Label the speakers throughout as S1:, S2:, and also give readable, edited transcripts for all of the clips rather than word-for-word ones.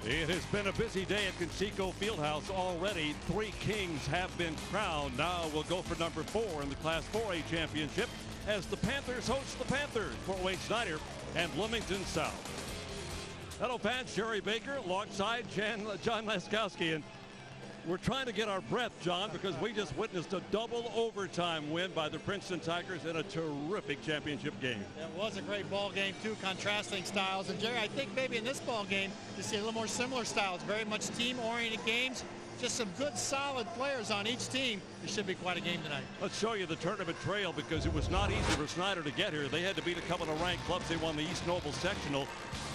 S1: It has been a busy day at Conseco Fieldhouse already. 3 Kings have been crowned. Now we'll go for number 4 in the Class 4A championship as the Panthers host the Panthers. Fort Wayne Snider and Bloomington South. Hello fans, Sherry Baker alongside John Laskowski. And we're trying to get our breath, John, because we just witnessed a double overtime win by the Princeton Tigers in a terrific championship game.
S2: It was a great ball game, too, contrasting styles. And Jerry, I think maybe in this ball game you see a little more similar styles, very much team-oriented games. Just some good, solid players on each team. It should be quite a game tonight.
S1: Let's show you the tournament trail because it was not easy for Snider to get here. They had to beat a couple of ranked clubs. They won the East Noble sectional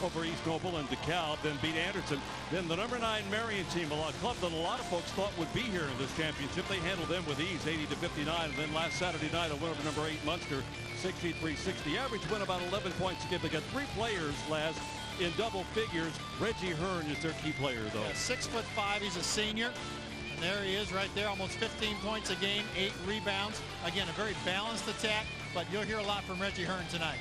S1: over East Noble and DeKalb, then beat Anderson. Then the number 9 Marion team, a club that a lot of folks thought would be here in this championship. They handled them with ease, 80-59. And then last Saturday night, a win over number 8 Munster, 63-60. Average win about 11 points a game. They got 3 players, Laz, in double figures. Reggie Hearn is their key player, though.
S2: Yeah, 6'5", he's a senior. And there he is right there, almost 15 points a game, 8 rebounds. Again, a very balanced attack, but you'll hear a lot from Reggie Hearn tonight.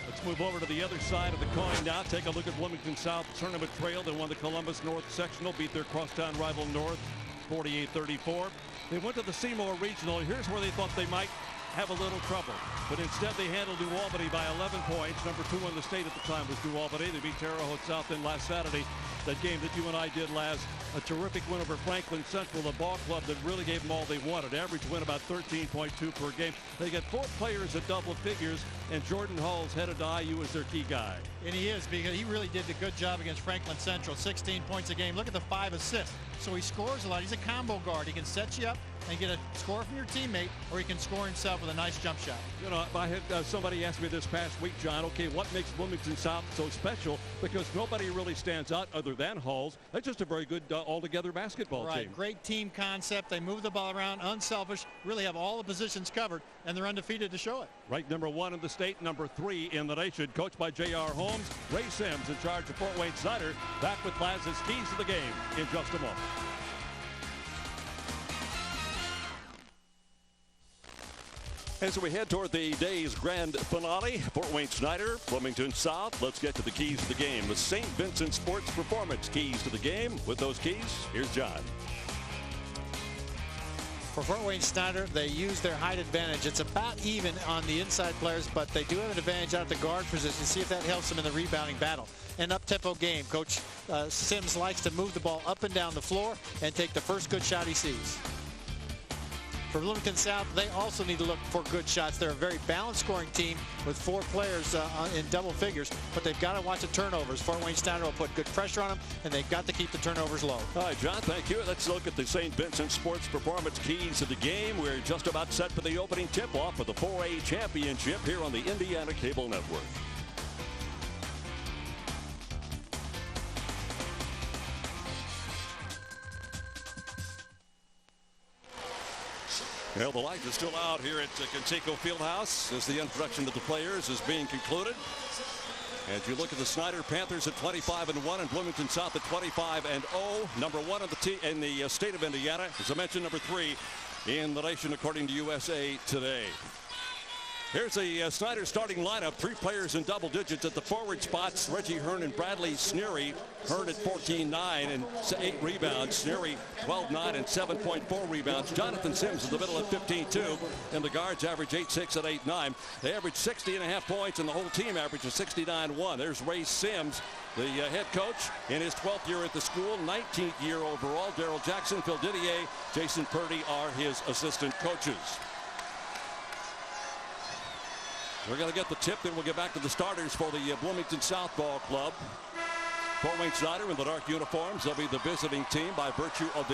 S1: Let's move over to the other side of the coin now. Take a look at Bloomington South tournament trail. They won the Columbus North sectional, beat their crosstown rival North 48-34. They went to the Seymour Regional. Here's where they thought they might have a little trouble, but instead they handled New Albany by 11 points. Number 2 in the state at the time was New Albany. They beat Terre Haute South in last Saturday. That game that you and I did last, a terrific win over Franklin Central, a ball club that really gave them all they wanted. Average win about 13.2 per game. They got 4 players at double figures, and Jordan Hall's headed to IU as their key guy.
S2: And he is, because he really did a good job against Franklin Central. 16 points a game. Look at the 5 assists. So he scores a lot. He's a combo guard. He can set you up and get a score from your teammate, or he can score himself with a nice jump shot.
S1: You know, I had somebody asked me this past week, John, okay, what makes Bloomington South so special? Because nobody really stands out other than Halls. They're just a very good all-together basketball team.
S2: Right, great team concept. They move the ball around, unselfish, really have all the positions covered, and they're undefeated to show it.
S1: Right, number 1 in the state, number 3 in the nation. Coached by J.R. Holmes, Ray Sims in charge of Fort Wayne Snider. Back with Laz's keys to the game in just a moment. As we head toward the day's grand finale, Fort Wayne Snider, Bloomington South. Let's get to the keys to the game. The St. Vincent Sports Performance keys to the game. With those keys, here's John.
S2: For Fort Wayne Snider, they use their height advantage. It's about even on the inside players, but they do have an advantage out at the guard position. See if that helps them in the rebounding battle. An up-tempo game. Coach Sims likes to move the ball up and down the floor and take the first good shot he sees. For Bloomington South, they also need to look for good shots. They're a very balanced scoring team with 4 players in double figures, but they've got to watch the turnovers. Fort Wayne Snider will put good pressure on them, and they've got to keep the turnovers low.
S1: All right, John, thank you. Let's look at the St. Vincent Sports Performance keys of the game. We're just about set for the opening tip-off for the 4A championship here on the Indiana Cable Network. Well, the light is still out here at Conseco Fieldhouse as the introduction to the players is being concluded. As you look at the Snider Panthers at 25-1 and Bloomington South at 25-0. Number 1 in the state of Indiana. As I mentioned, number 3 in the nation according to USA Today. Here's the Snider starting lineup. 3 players in double digits at the forward spots. Reggie Hearn and Bradley Sneary. Hearn at 14-9 and 8 rebounds. Sneary 12-9 and 7.4 rebounds. Jonathan Sims in the middle at 15-2. And the guards average 8-6 and 8-9. They average 60.5 points, and the whole team averages 69-1. There's Ray Sims, the head coach, in his 12th year at the school, 19th year overall. Daryl Jackson, Phil Didier, Jason Purdy are his assistant coaches. We're going to get the tip, then we'll get back to the starters for the Bloomington South Ball Club. Fort Wayne Snider in the dark uniforms. They'll be the visiting team by virtue of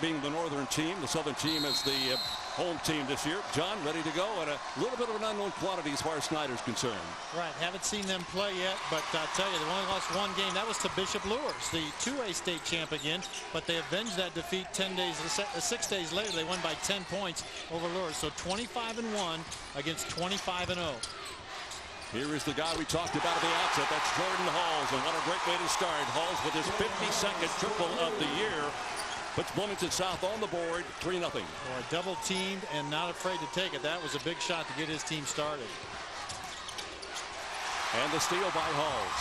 S1: being the northern team. The southern team is the home team this year. John, ready to go, and a little bit of an unknown quantity as far as Snider's concerned.
S2: Right, haven't seen them play yet, but I tell you, they only lost 1 game. That was to Bishop Lures, the 2A state champ again, but they avenged that defeat 6 days later. They won by 10 points over Lures, so 25-1 against 25-0.
S1: Here is the guy we talked about at the outset. That's Jordan Halls, and what a great way to start. Halls with his 52nd triple of the year. Puts Bloomington South on the board, 3-0.
S2: Boy, double teamed and not afraid to take it. That was a big shot to get his team started.
S1: And the steal by Halls.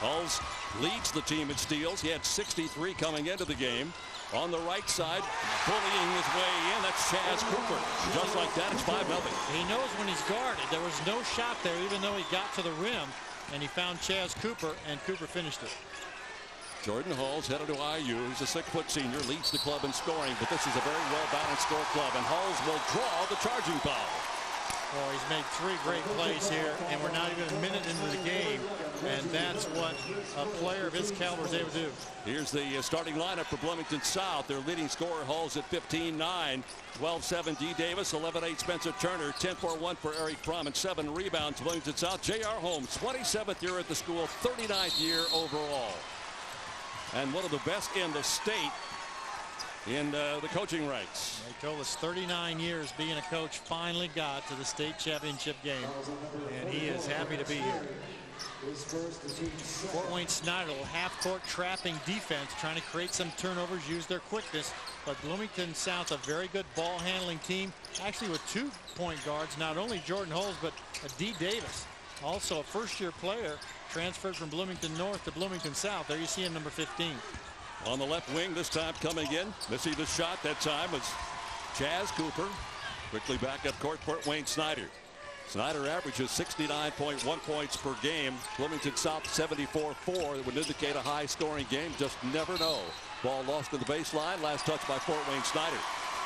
S1: Halls leads the team in steals. He had 63 coming into the game. On the right side, bullying his way in, that's Chaz Cooper. Just like that, it's 5-0.
S2: He knows when he's guarded. There was no shot there, even though he got to the rim. And he found Chaz Cooper, and Cooper finished it.
S1: Jordan Hall's headed to IU. He's a 6-foot senior, leads the club in scoring, but this is a very well-balanced score club, and Halls will draw the charging foul.
S2: Well, he's made 3 great plays here, and we're not even a minute into the game, and that's what a player of his caliber is able to do.
S1: Here's the starting lineup for Bloomington South. Their leading scorer, Halls, at 15-9, 12-7 D. Davis, 11-8 Spencer Turner, 10-4-1 for Eric Fromm, and 7 rebounds. Bloomington South, J.R. Holmes, 27th year at the school, 39th year overall, and one of the best in the state in the coaching ranks.
S2: They told us 39 years being a coach, finally got to the state championship game, and he is happy to be here. Fort Wayne Snider, half-court trapping defense, trying to create some turnovers, use their quickness. But Bloomington South, a very good ball-handling team, actually with 2 point guards, not only Jordan Holes, but D. Davis, also a first-year player, transferred from Bloomington North to Bloomington South. There you see him, number 15.
S1: On the left wing this time coming in. Missing the shot that time was Chaz Cooper. Quickly back up court, Fort Wayne Snider. Snider averages 69.1 points per game. Bloomington South 74-4. That would indicate a high scoring game. Just never know. Ball lost to the baseline. Last touch by Fort Wayne Snider.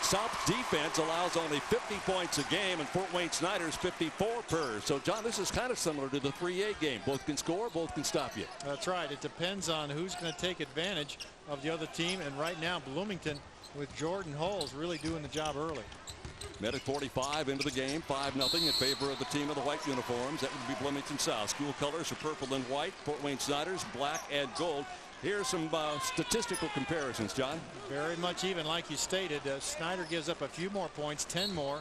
S1: South defense allows only 50 points a game, and Fort Wayne Snider's 54 per. So, John, this is kind of similar to the 3A game. Both can score, both can stop you.
S2: That's right. It depends on who's going to take advantage of the other team. And right now, Bloomington, with Jordan Holes, really doing the job early.
S1: Minute 45 into the game, 5-0 in favor of the team of the white uniforms. That would be Bloomington South. School colors are purple and white. Fort Wayne Snider's black and gold. Here's some statistical comparisons, John.
S2: Very much even, like you stated. Snider gives up a few more points, 10 more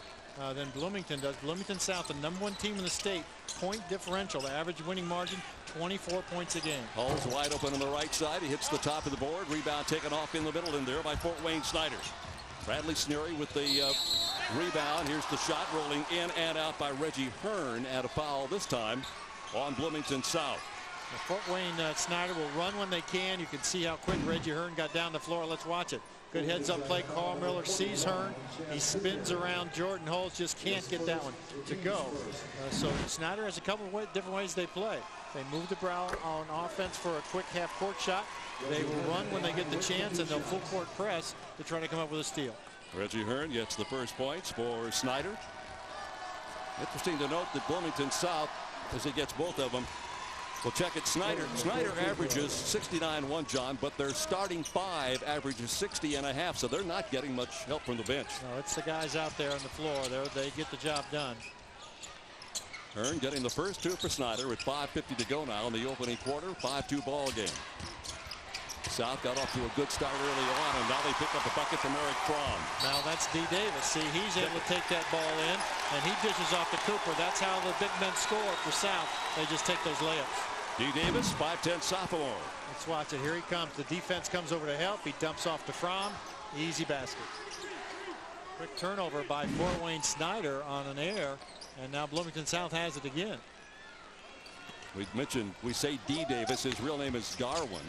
S2: than Bloomington does. Bloomington South, the #1 team in the state. Point differential, the average winning margin, 24 points a game.
S1: Hall's wide open on the right side. He hits the top of the board. Rebound taken off in the middle in there by Fort Wayne Snider. Bradley Sneary with the rebound. Here's the shot rolling in and out by Reggie Hearn, at a foul this time on Bloomington South.
S2: Fort Wayne Snider will run when they can. You can see how quick Reggie Hearn got down the floor. Let's watch it. Good heads-up play. Carl Miller sees Hearn. He spins around. Jordan Holes just can't get that one to go. So Snider has a couple of different ways they play. They move the brow on offense for a quick half-court shot. They will run when they get the chance, and they'll full-court press to try to come up with a steal.
S1: Reggie Hearn gets the first points for Snider. Interesting to note that Bloomington South, as he gets both of them, we'll check it. Snider averages 69-1, John, but their starting 5 averages 60.5, so they're not getting much help from the bench.
S2: No, it's the guys out there on the floor. They get the job done.
S1: Hearn getting the first 2 for Snider with 5:50 to go now in the opening quarter. 5-2 ball game. South got off to a good start early on, and now they pick up a bucket from Eric Fromm.
S2: Now that's D. Davis. See, he's able to take that ball in, and he dishes off to Cooper. That's how the big men score for South. They just take those layups.
S1: D. Davis, 5'10" sophomore.
S2: Let's watch it. Here he comes. The defense comes over to help. He dumps off to Fromm. Easy basket. Quick turnover by Fort Wayne Snider on an air, and now Bloomington South has it again.
S1: We say D. Davis. His real name is Garwin,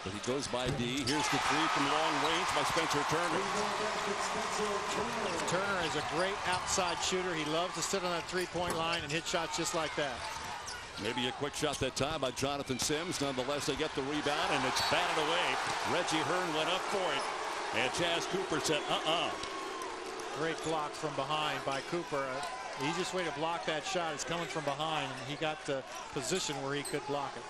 S1: but he goes by D. Here's the 3 from long range by Spencer Turner.
S2: Turner is a great outside shooter. He loves to sit on that 3-point line and hit shots just like that.
S1: Maybe a quick shot that time by Jonathan Sims. Nonetheless, they get the rebound, and it's batted away. Reggie Hearn went up for it, and Chaz Cooper said,
S2: Great block from behind by Cooper. The easiest way to block that shot is coming from behind, and he got the position where he could block it.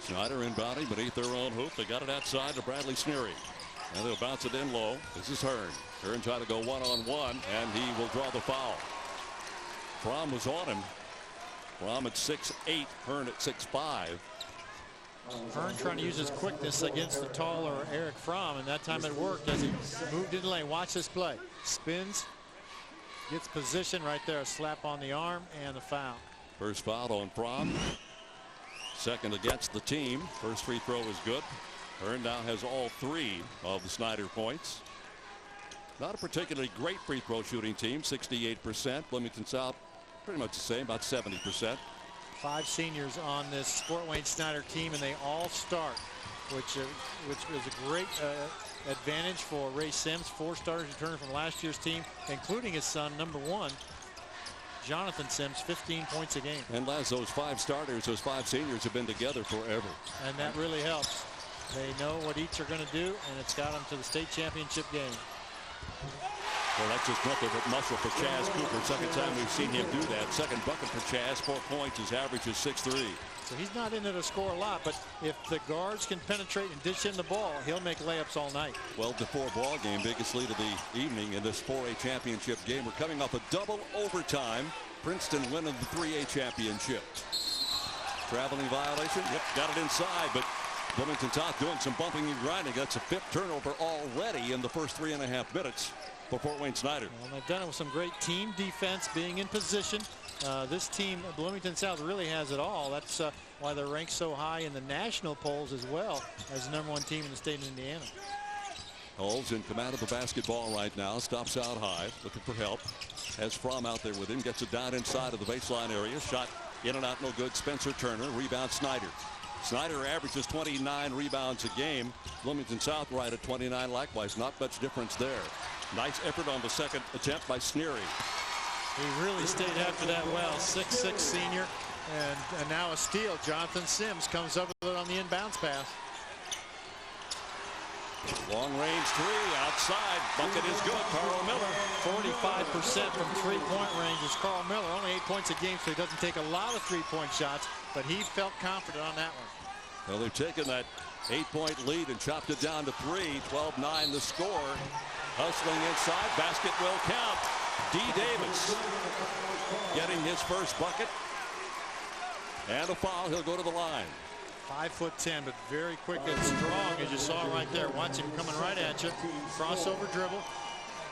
S1: Snider inbounding beneath their own hoop. They got it outside to Bradley Sneary. And they'll bounce it in low. This is Hearn. Hearn trying to go one-on-one, and he will draw the foul. Fromm was on him. Fromm at 6'8", Hearn at 6'5".
S2: Hearn trying to use his quickness against the taller Eric Fromm, and that time it worked as he moved in the lane. Watch this play. Spins, gets position right there. A slap on the arm and the foul.
S1: First foul on Fromm. Second against the team. First free throw is good. Hearn now has all 3 of the Snider points. Not a particularly great free throw shooting team, 68%. Bloomington South, pretty much the same, about 70%.
S2: 5 seniors on this Fort Wayne Snider team, and they all start, which is a great advantage for Ray Sims. 4 starters returning from last year's team, including his son, number 1, Jonathan Sims, 15 points a game.
S1: And Les, those 5 starters, those 5 seniors have been together forever.
S2: And that really helps. They know what each are going to do, and it's got them to the state championship game.
S1: Well, that's just nothing but muscle for Chaz Cooper. Second time we've seen him do that. Second bucket for Chaz, 4 points. His average is 6'3".
S2: So he's not in it to score a lot, but if the guards can penetrate and dish in the ball, he'll make layups all night. 12-4
S1: ball game, biggest lead of the evening in this 4A championship game. We're coming off a double overtime. Princeton winning the 3A championship. Traveling violation. Yep, got it inside, but Bloomington South doing some bumping and grinding. That's a 5th turnover already in the first 3.5 minutes for Fort Wayne Snider.
S2: Well, they've done it with some great team defense, being in position. This team, Bloomington South, really has it all. That's why they're ranked so high in the national polls as well as the #1 team in the state of Indiana.
S1: Hulls in command of the basketball right now. Stops out high, looking for help. Has Fromm out there with him. Gets it down inside of the baseline area. Shot in and out, no good. Spencer Turner. Rebound Snider. Snider averages 29 rebounds a game. Bloomington South right at 29 likewise. Not much difference there. Nice effort on the second attempt by Sneary.
S2: He really stayed after that well. 6'6" senior. And now a steal. Jonathan Sims comes up with it on the inbounds pass.
S1: Long range 3 outside. Bucket is good. Carl Miller.
S2: 45% from 3-point range is Carl Miller. Only 8 points a game, so he doesn't take a lot of 3-point shots, but he felt confident on that one.
S1: Well, they've taken that 8-point lead and chopped it down to 3. 12-9 the score. Hustling inside. Basket will count. D. Davis getting his first bucket. And a foul. He'll go to the line.
S2: 5'10", but very quick and strong, as you saw right there. Watch him coming right at you. Crossover dribble.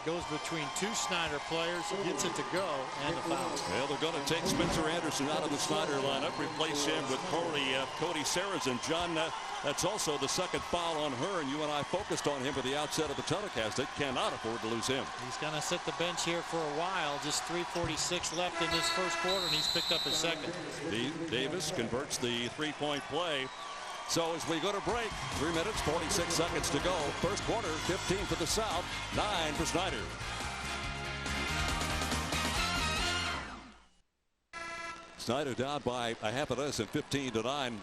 S2: Goes between 2 Snider players, gets it to go, and a foul.
S1: Well, they're going to take Spencer Anderson out of the Snider lineup, replace him with Cody Sarrazin. John, that's also the second foul on her, and you and I focused on him at the outset of the telecast. They cannot afford to lose him.
S2: He's going to sit the bench here for a while. Just 3:46 left in this first quarter, and he's picked up his second.
S1: Davis converts the 3-point play. So as we go to break, 3 minutes, 46 seconds to go. First quarter, 15 for the South, 9 for Snider. Snider down by a half a dozen, 15-9.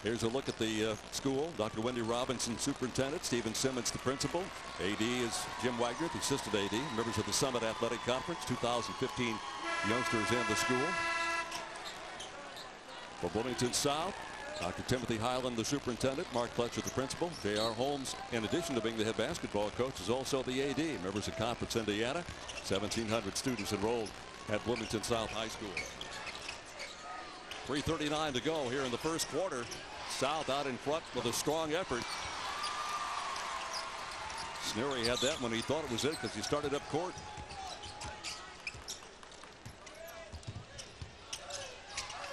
S1: Here's a look at the school. Dr. Wendy Robinson, superintendent. Stephen Simmons, the principal. AD is Jim Wagner, the assistant AD. Members of the Summit Athletic Conference. 2015 youngsters in the school. For Bloomington South, Dr. Timothy Highland, the superintendent. Mark Fletcher, the principal. J.R. Holmes, in addition to being the head basketball coach, is also the AD. Members of Conference Indiana. 1,700 students enrolled at Bloomington South High School. 3:39 to go here in the first quarter. South out in front with a strong effort. Sneary had that when he thought it was it because he started up court.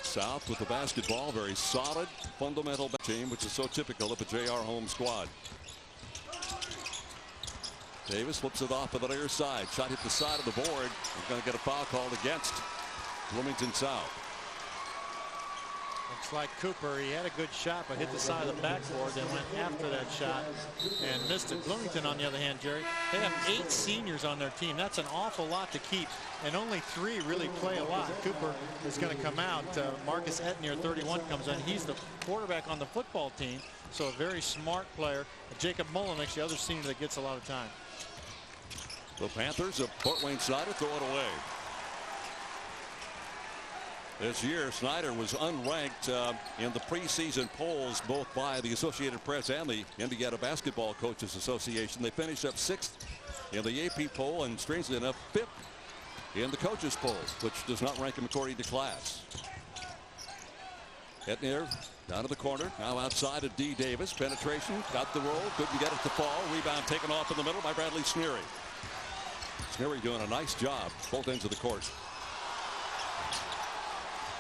S1: South with the basketball, very solid, fundamental team, which is so typical of a J.R. Holmes squad. Davis flips it off to the near side. Shot hit the side of the board. He's going to get a foul called against Bloomington South.
S2: Looks like Cooper, he had a good shot, but hit the side of the backboard, then went after that shot and missed it. Bloomington, on the other hand, Jerry, they have 8 seniors on their team. That's an awful lot to keep, and only 3 really play a lot. Cooper is going to come out. Marcus Etnier, 31, comes in. He's the quarterback on the football team, so a very smart player. Jacob Mullenix, the other senior that gets a lot of time.
S1: The Panthers of Fort Wayne Snider throw it away. This year, Snider was unranked in the preseason polls, both by the Associated Press and the Indiana Basketball Coaches Association. They finished up 6th in the AP poll and, strangely enough, 5th in the coaches poll, which does not rank him according to class. Etnier down to the corner, now outside of D. Davis. Penetration, got the roll, couldn't get it to fall. Rebound taken off in the middle by Bradley Sneary. Sneary doing a nice job, both ends of the court.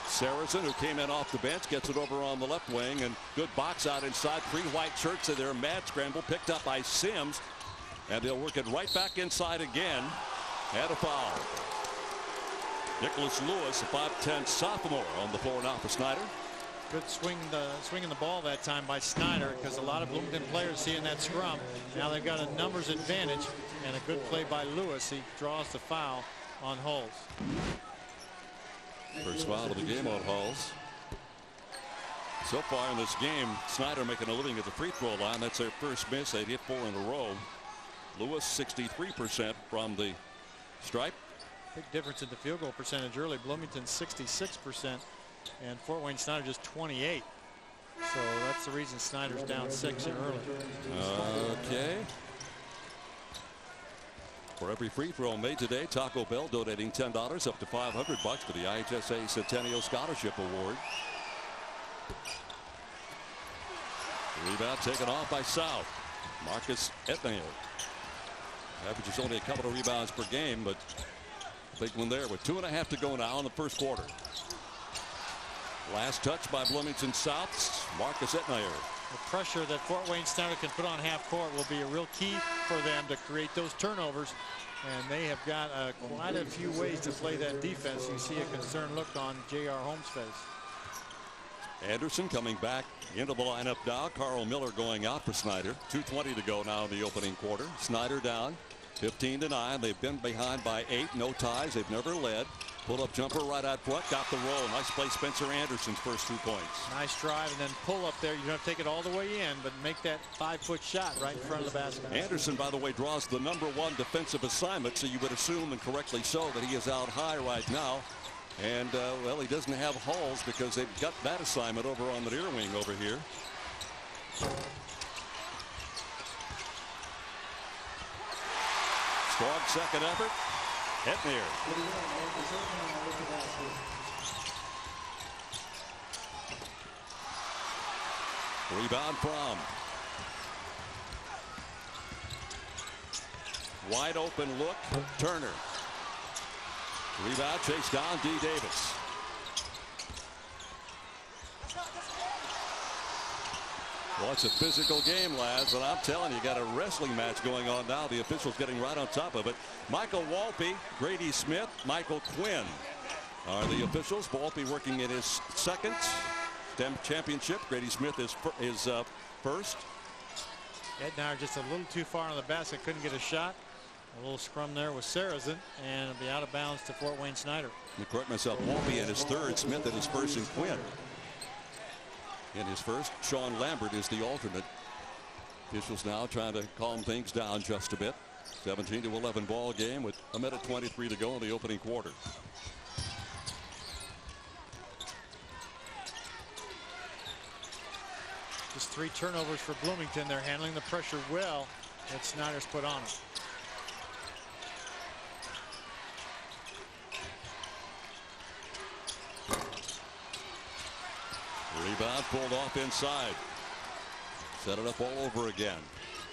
S1: Sarrazin, who came in off the bench, gets it over on the left wing, and good box out inside. 3 white shirts in there. Mad scramble picked up by Sims. And they'll work it right back inside again. And a foul. Nicholas Lewis, a 5'10" sophomore, on the floor now for Snider.
S2: Good swinging the ball that time by Snider, because a lot of Bloomington players see in that scrum. Now they've got a numbers advantage, and a good play by Lewis. He draws the foul on Hulls.
S1: First foul of the game on Hulls. So far in this game, Snider making a living at the free throw line. That's their first miss. They'd hit 4 in a row. Lewis 63% from the stripe.
S2: Big difference in the field goal percentage early. Bloomington 66%, and Fort Wayne Snider just 28. So that's the reason Snider's down 6 in early.
S1: Okay. For every free throw made today, Taco Bell donating $10 up to $500 to the IHSA Centennial Scholarship Award. Rebound taken off by South. Marcus Etnayer averages only a couple of rebounds per game, but big one there with 2.5 to go now in the first quarter. Last touch by Bloomington South's Marcus Etnayer.
S2: The pressure that Fort Wayne Snider can put on half court will be a real key for them to create those turnovers, and they have got quite a few ways to play that defense. You see a concerned look on J.R. Holmes' face.
S1: Anderson coming back into the lineup now. Carl Miller going out for Snider. 2:20 to go now in the opening quarter. Snider down 15-9. They've been behind by 8. No ties. They've never led. Pull up jumper right out front. Got the roll. Nice play. Spencer Anderson's first 2 points.
S2: Nice drive and then pull up there. You don't have to take it all the way in, but make that 5-foot shot right in front of the basket.
S1: Anderson, by the way, draws the #1 defensive assignment, so you would assume, and correctly so, that he is out high right now. And, well, he doesn't have Hulls because they've got that assignment over on the near wing over here. Strong second effort. Etnayer. Rebound from. Wide open look. Turner. Rebound chased down. D. Davis. Well, it's a physical game, lads, and I'm telling you, got a wrestling match going on now. The officials getting right on top of it. Michael Walpe, Grady Smith, Michael Quinn are the officials. Walpe working in his second STEM championship. Grady Smith is first.
S2: Etnayer just a little too far on the basket, couldn't get a shot. A little scrum there with Saracen, and it'll be out of bounds to Fort Wayne Snider.
S1: Let me correct myself. Walpe in his third, Smith in his first, and Quinn in his first. Sean Lambert is the alternate. Officials now trying to calm things down just a bit. 17-11 ball game with 1:23 to go in the opening quarter.
S2: Just 3 turnovers for Bloomington. They're handling the pressure well that Snider's put on them.
S1: Rebound pulled off inside. Set it up all over again.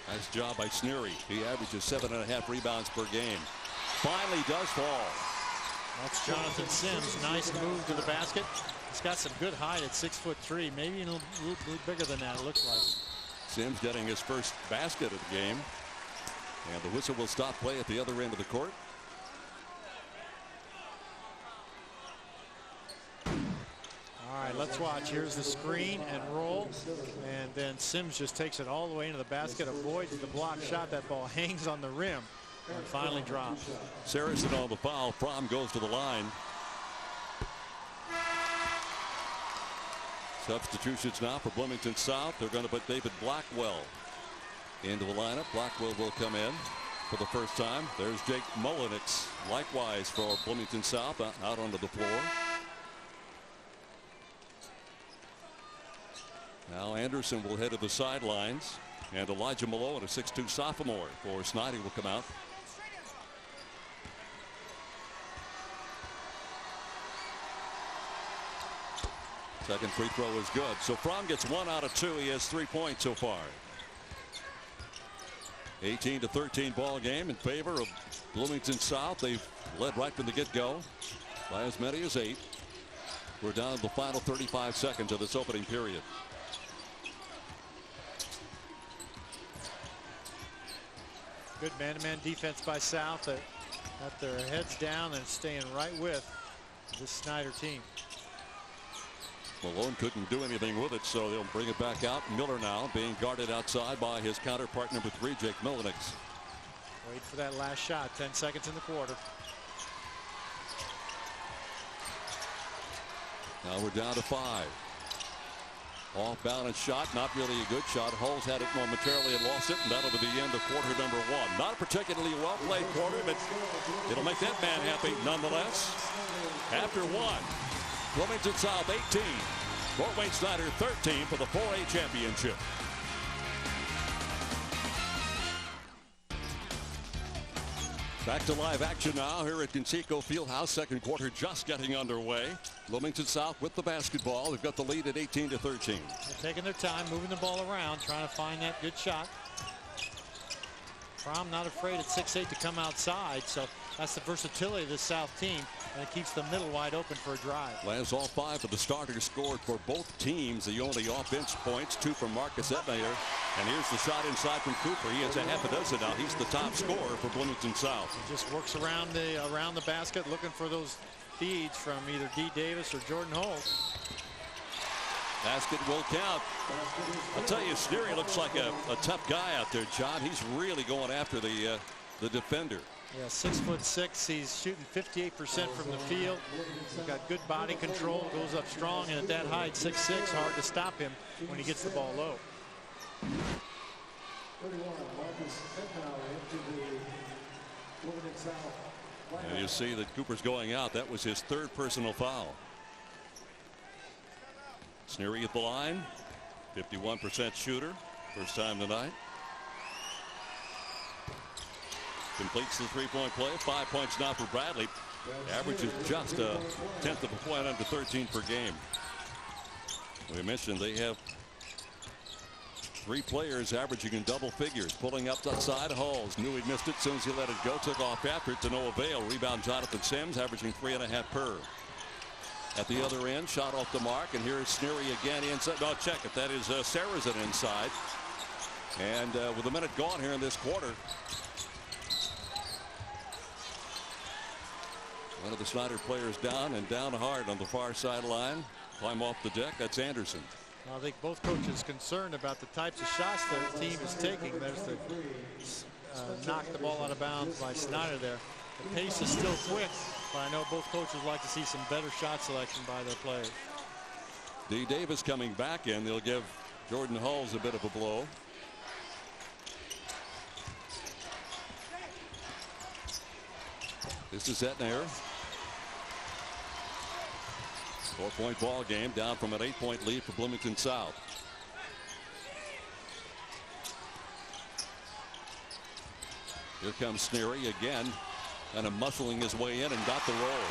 S1: Nice job by Sneary. He averages 7.5 rebounds per game. Finally does fall.
S2: That's Jonathan Sims. Nice move to the basket. He's got some good height at 6'3". Maybe a little bigger than that, it looks like.
S1: Sims getting his first basket of the game. And the whistle will stop play at the other end of the court.
S2: All right, let's watch. Here's the screen and roll, and then Sims just takes it all the way into the basket, avoids the block shot. That ball hangs on the rim and finally drops.
S1: Saracen on the foul. Fromm goes to the line. Substitutions now for Bloomington South. They're going to put David Blackwell into the lineup. Blackwell will come in for the first time. There's Jake Mullenix, likewise for Bloomington South, out onto the floor. Now Anderson will head to the sidelines, and Elijah Malone, a 6'2" sophomore for Snider, will come out. Second free throw is good. So Fromm gets 1 out of 2. He has 3 points so far. 18-13 ball game in favor of Bloomington South. They've led right from the get-go by as many as 8. We're down to the final 35 seconds of this opening period.
S2: Good man-to-man defense by South. That got their heads down and staying right with this Snider team.
S1: Malone couldn't do anything with it, so they'll bring it back out. Miller now being guarded outside by his counterpart, number 3, Jake Milenix.
S2: Wait for that last shot. 10 seconds in the quarter.
S1: Now we're down to 5. Off balance shot, not really a good shot. Hulls had it momentarily and lost it, and that'll be the end of quarter number 1. Not a particularly well played quarter, but it'll make that man happy nonetheless. After 1, Bloomington South 18, Fort Wayne Snider 13 for the 4A championship. Back to live action now here at Conseco Fieldhouse. Second quarter just getting underway. Bloomington South with the basketball. They've got the lead at 18 to 13.
S2: They're taking their time, moving the ball around, trying to find that good shot. Fromm not afraid at 6'8" to come outside, so that's the versatility of this South team, and it keeps the middle wide open for a drive.
S1: Last all 5 of the starters scored for both teams. The only offense points, 2 from Marcus Etnayer. And here's the shot inside from Cooper. He has a half a dozen now. He's the top scorer for Bloomington South.
S2: He just works around the basket looking for those feeds from either D. Davis or Jordan Holt.
S1: Basket will count. I'll tell you, Sneary looks like a tough guy out there, John. He's really going after the defender.
S2: Yeah, 6'6". He's shooting 58% from the field. He's got good body control, goes up strong, and at that height, 6'6", hard to stop him when he gets the ball low.
S1: And you see that Cooper's going out. That was his 3rd personal foul. Sneary at the line, 51% shooter, first time tonight. Completes the 3-point play. 5 points now for Bradley. Averages just a 1/10 of a point under 13 per game. We mentioned they have 3 players averaging in double figures. Pulling up outside Hulls. Knew he missed it as soon as he let it go. Took off after it to no avail. Rebound Jonathan Sims, averaging 3.5 per. At the other end, shot off the mark, and here's Sneary again inside. No, check it. That is Saracen inside. And with a minute gone here in this quarter, one of the Snider players down, and down hard on the far sideline. Climb off the deck. That's Anderson.
S2: I think both coaches concerned about the types of shots their team is taking. There's the knock the ball out of bounds by Snider there. The pace is still quick, but I know both coaches like to see some better shot selection by their players.
S1: D. Davis coming back in. They'll give Jordan Hulls a bit of a blow. This is Etnayer. 4-point ball game, down from an 8-point lead for Bloomington South. Here comes Sneary again, kind of muscling his way in and got the roll.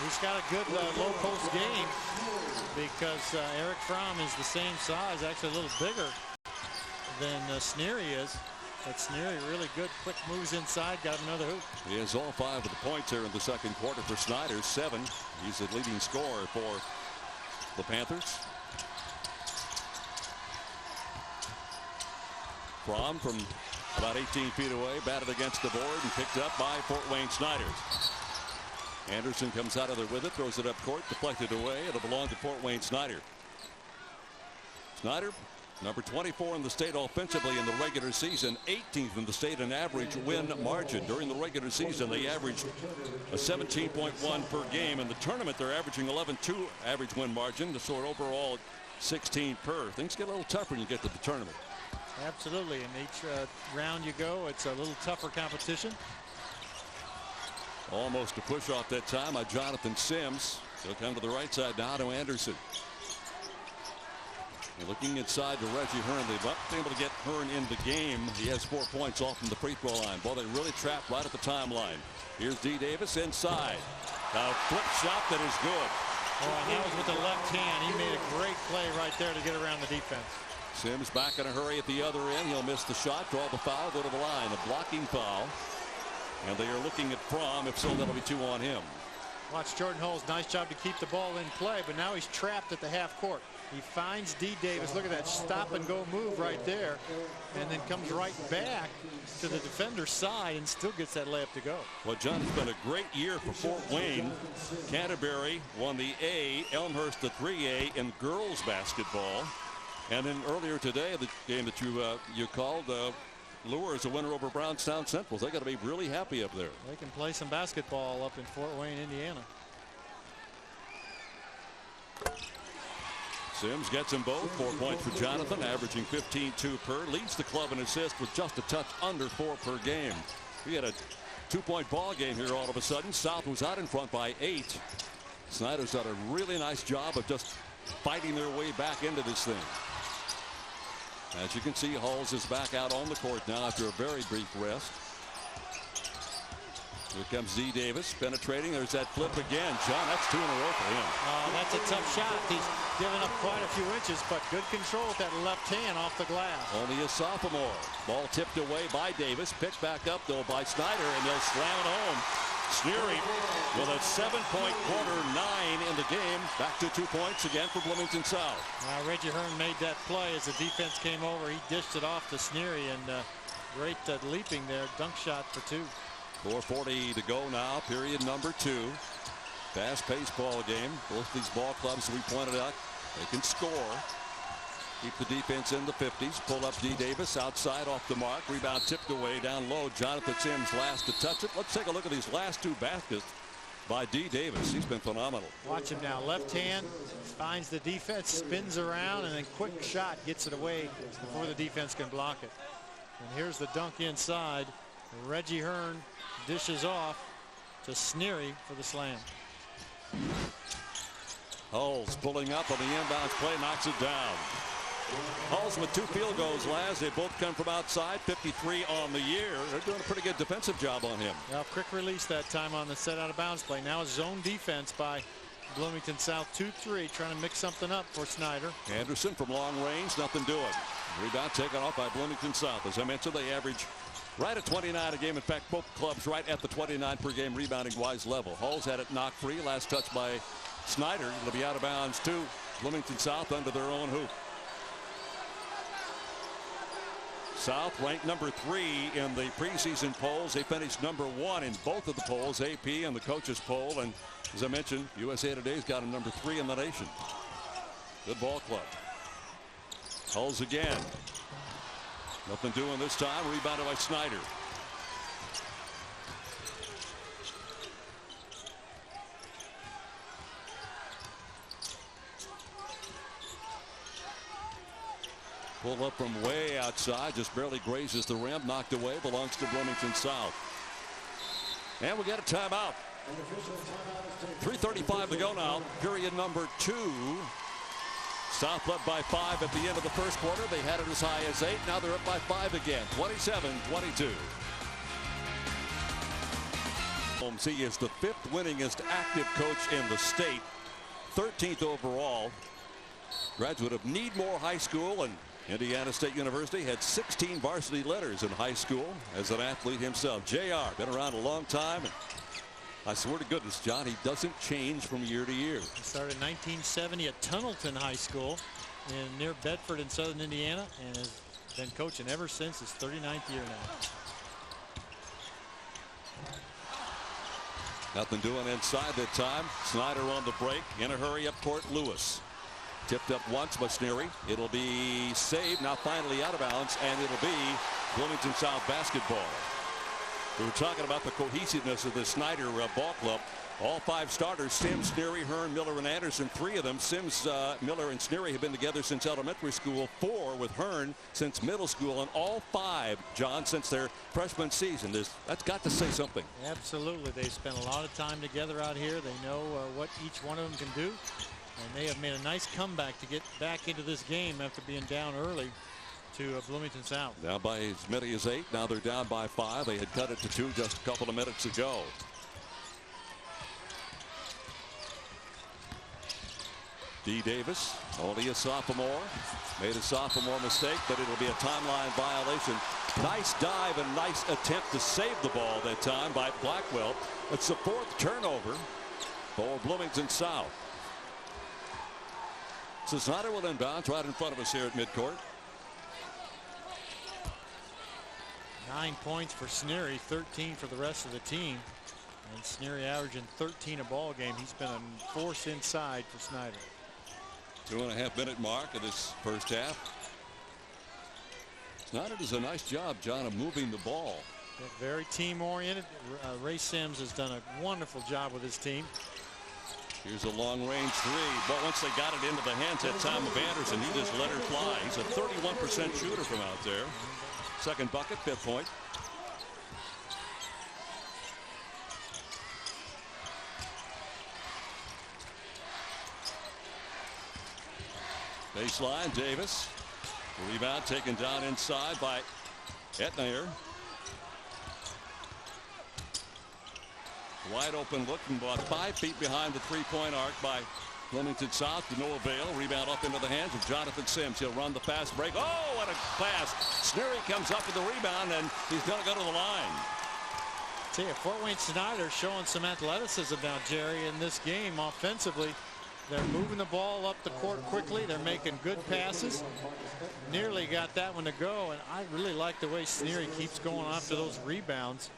S2: He's got a good low post game because Eric Fromm is the same size, actually a little bigger than Sneary is. But Sneary really good, quick moves inside, got another hoop.
S1: He has all 5 of the points here in the second quarter for Snider. 7. He's the leading scorer for the Panthers. Fromm from about 18 feet away, batted against the board and picked up by Fort Wayne Snider. Anderson comes out of there with it, throws it up court, deflected away. It'll belong to Fort Wayne Snider. Snider, number 24 in the state offensively in the regular season, 18th in the state in average win margin. During the regular season, they averaged a 17.1 per game. In the tournament, they're averaging 11.2 average win margin. The sort overall 16 per. Things get a little tougher when you get to the tournament.
S2: Absolutely. In each round you go, it's a little tougher competition.
S1: Almost a push off that time by Jonathan Sims. He'll come to the right side now to Anderson. And looking inside to Reggie Hearn. They've not been able to get Hearn in the game. He has 4 points off from the free throw line. Boy, they really trapped right at the timeline. Here's D. Davis inside. A flip shot that is good.
S2: Oh, and that was with the left hand. He made a great play right there to get around the defense.
S1: Sims back in a hurry at the other end. He'll miss the shot, draw the foul, go to the line. A blocking foul. And they are looking at Fromm. If so, that'll be 2 on him.
S2: Watch Jordan Hulls. Nice job to keep the ball in play, but now he's trapped at the half court. He finds D. Davis. Look at that stop and go move right there, and then comes right back to the defender's side and still gets that layup to go.
S1: Well, John, it's been a great year for Fort Wayne. Canterbury won the A, Elmhurst the 3A in girls basketball. And then earlier today, the game that you called, Lure is a winner over Brownstown Central. They got to be really happy up there.
S2: They can play some basketball up in Fort Wayne, Indiana.
S1: Sims gets them both. 4 points for Jonathan, averaging 15-2 per. Leads the club in assists with just a touch under 4 per game. We had a 2-point ball game here all of a sudden. South was out in front by 8. Snider's done a really nice job of just fighting their way back into this thing. As you can see, Hulls is back out on the court now after a very brief rest. Here comes Z. Davis penetrating. There's that flip again. John, that's 2 in a row for him.
S2: That's a tough shot. He's given up quite a few inches, but good control with that left hand off the glass.
S1: Only a sophomore. Ball tipped away by Davis. Picked back up, though, by Snider, and they'll slam it home. Sneary with a 7-point quarter, 9 in the game. Back to 2 points again for Bloomington South.
S2: Reggie Hearn made that play as the defense came over. He dished it off to Sneary, and great leaping there. Dunk shot for 2.
S1: 4:40 to go now, period number 2. Fast-paced ball game. Both these ball clubs, we pointed out, they can score. Keep the defense in the 50s. Pull up D. Davis outside off the mark. Rebound tipped away down low. Jonathan Sims last to touch it. Let's take a look at these last 2 baskets by D. Davis. He's been phenomenal.
S2: Watch him now. Left hand finds the defense, spins around, and then quick shot gets it away before the defense can block it. And here's the dunk inside. Reggie Hearn dishes off to Sneary for the slam.
S1: Hulls pulling up on the inbounds play, knocks it down. Hulls with 2 field goals last. They both come from outside. 53 on the year. They're doing a pretty good defensive job on him.
S2: Well, quick release that time on the set out of bounds play. Now a zone defense by Bloomington South. 2-3, trying to mix something up for Snider.
S1: Anderson from long range, nothing doing. Rebound taken off by Bloomington South. As I mentioned, they average right at 29 a game. In fact, both clubs right at the 29 per game rebounding wise level. Hulls had it knocked free. Last touch by Snider. It'll be out of bounds to Bloomington South under their own hoop. South ranked number 3 in the preseason polls. They finished number 1 in both of the polls, AP and the coaches poll. And as I mentioned, USA Today's got them number 3 in the nation. Good ball club. Hulls again. Nothing doing this time. Rebounded by Snider. Pulled up from way outside, just barely grazes the rim, knocked away, belongs to Bloomington South. And we get a timeout. 3:35 to go now, period number 2. South led by 5 at the end of the first quarter. They had it as high as 8. Now they're up by 5 again, 27-22. He is the 5th winningest active coach in the state, 13th overall. Graduate of Needmore High School and Indiana State University. Had 16 varsity letters in high school as an athlete himself. JR, been around a long time. And I swear to goodness, John, he doesn't change from year to year.
S2: He started in 1970 at Tunnelton High School near Bedford in southern Indiana and has been coaching ever since his 39th year now.
S1: Nothing doing inside that time. Snider on the break. In a hurry up court, Lewis. Tipped up once by Sneary. It'll be saved. Now finally out of bounds, and it'll be Bloomington South basketball. We were talking about the cohesiveness of the Snider ball club. All 5 starters, Sims, Sneary, Hearn, Miller, and Anderson. 3 of them, Sims, Miller, and Sneary, have been together since elementary school. 4 with Hearn since middle school, and all 5, John, since their freshman season. That's got to say something.
S2: Absolutely. They spent a lot of time together out here. They know what each one of them can do. And they have made a nice comeback to get back into this game after being down early to Bloomington South.
S1: Now by as many as 8. Now they're down by 5. They had cut it to 2 just a couple of minutes ago. D. Davis, only a sophomore, made a sophomore mistake, but it'll be a timeline violation. Nice dive and nice attempt to save the ball that time by Blackwell. It's the 4th turnover for Bloomington South. So Snider will inbound right in front of us here at midcourt.
S2: 9 points for Sneary, 13 for the rest of the team. And Sneary averaging 13 a ball game. He's been a force inside for Snider.
S1: 2.5 minute mark of this first half. Snider does a nice job, John, of moving the ball.
S2: Very team oriented. Ray Sims has done a wonderful job with his team.
S1: Here's a long range three, but once they got it into the hands at Tom of Anderson, he just let her fly. He's a 31% shooter from out there. Second bucket, 5th point. Baseline, Davis. Rebound taken down inside by Etnier. Wide open look from about 5 feet behind the three-point arc by Bloomington South to no avail. Rebound up into the hands of Jonathan Sims. He'll run the fast break. Oh, what a pass. Sneary comes up with the rebound, and he's going to go to the line.
S2: See, Fort Wayne Snider showing some athleticism now, Jerry, in this game offensively. They're moving the ball up the court quickly. They're making good passes. Nearly got that one to go, and I really like the way Sneary keeps going after those rebounds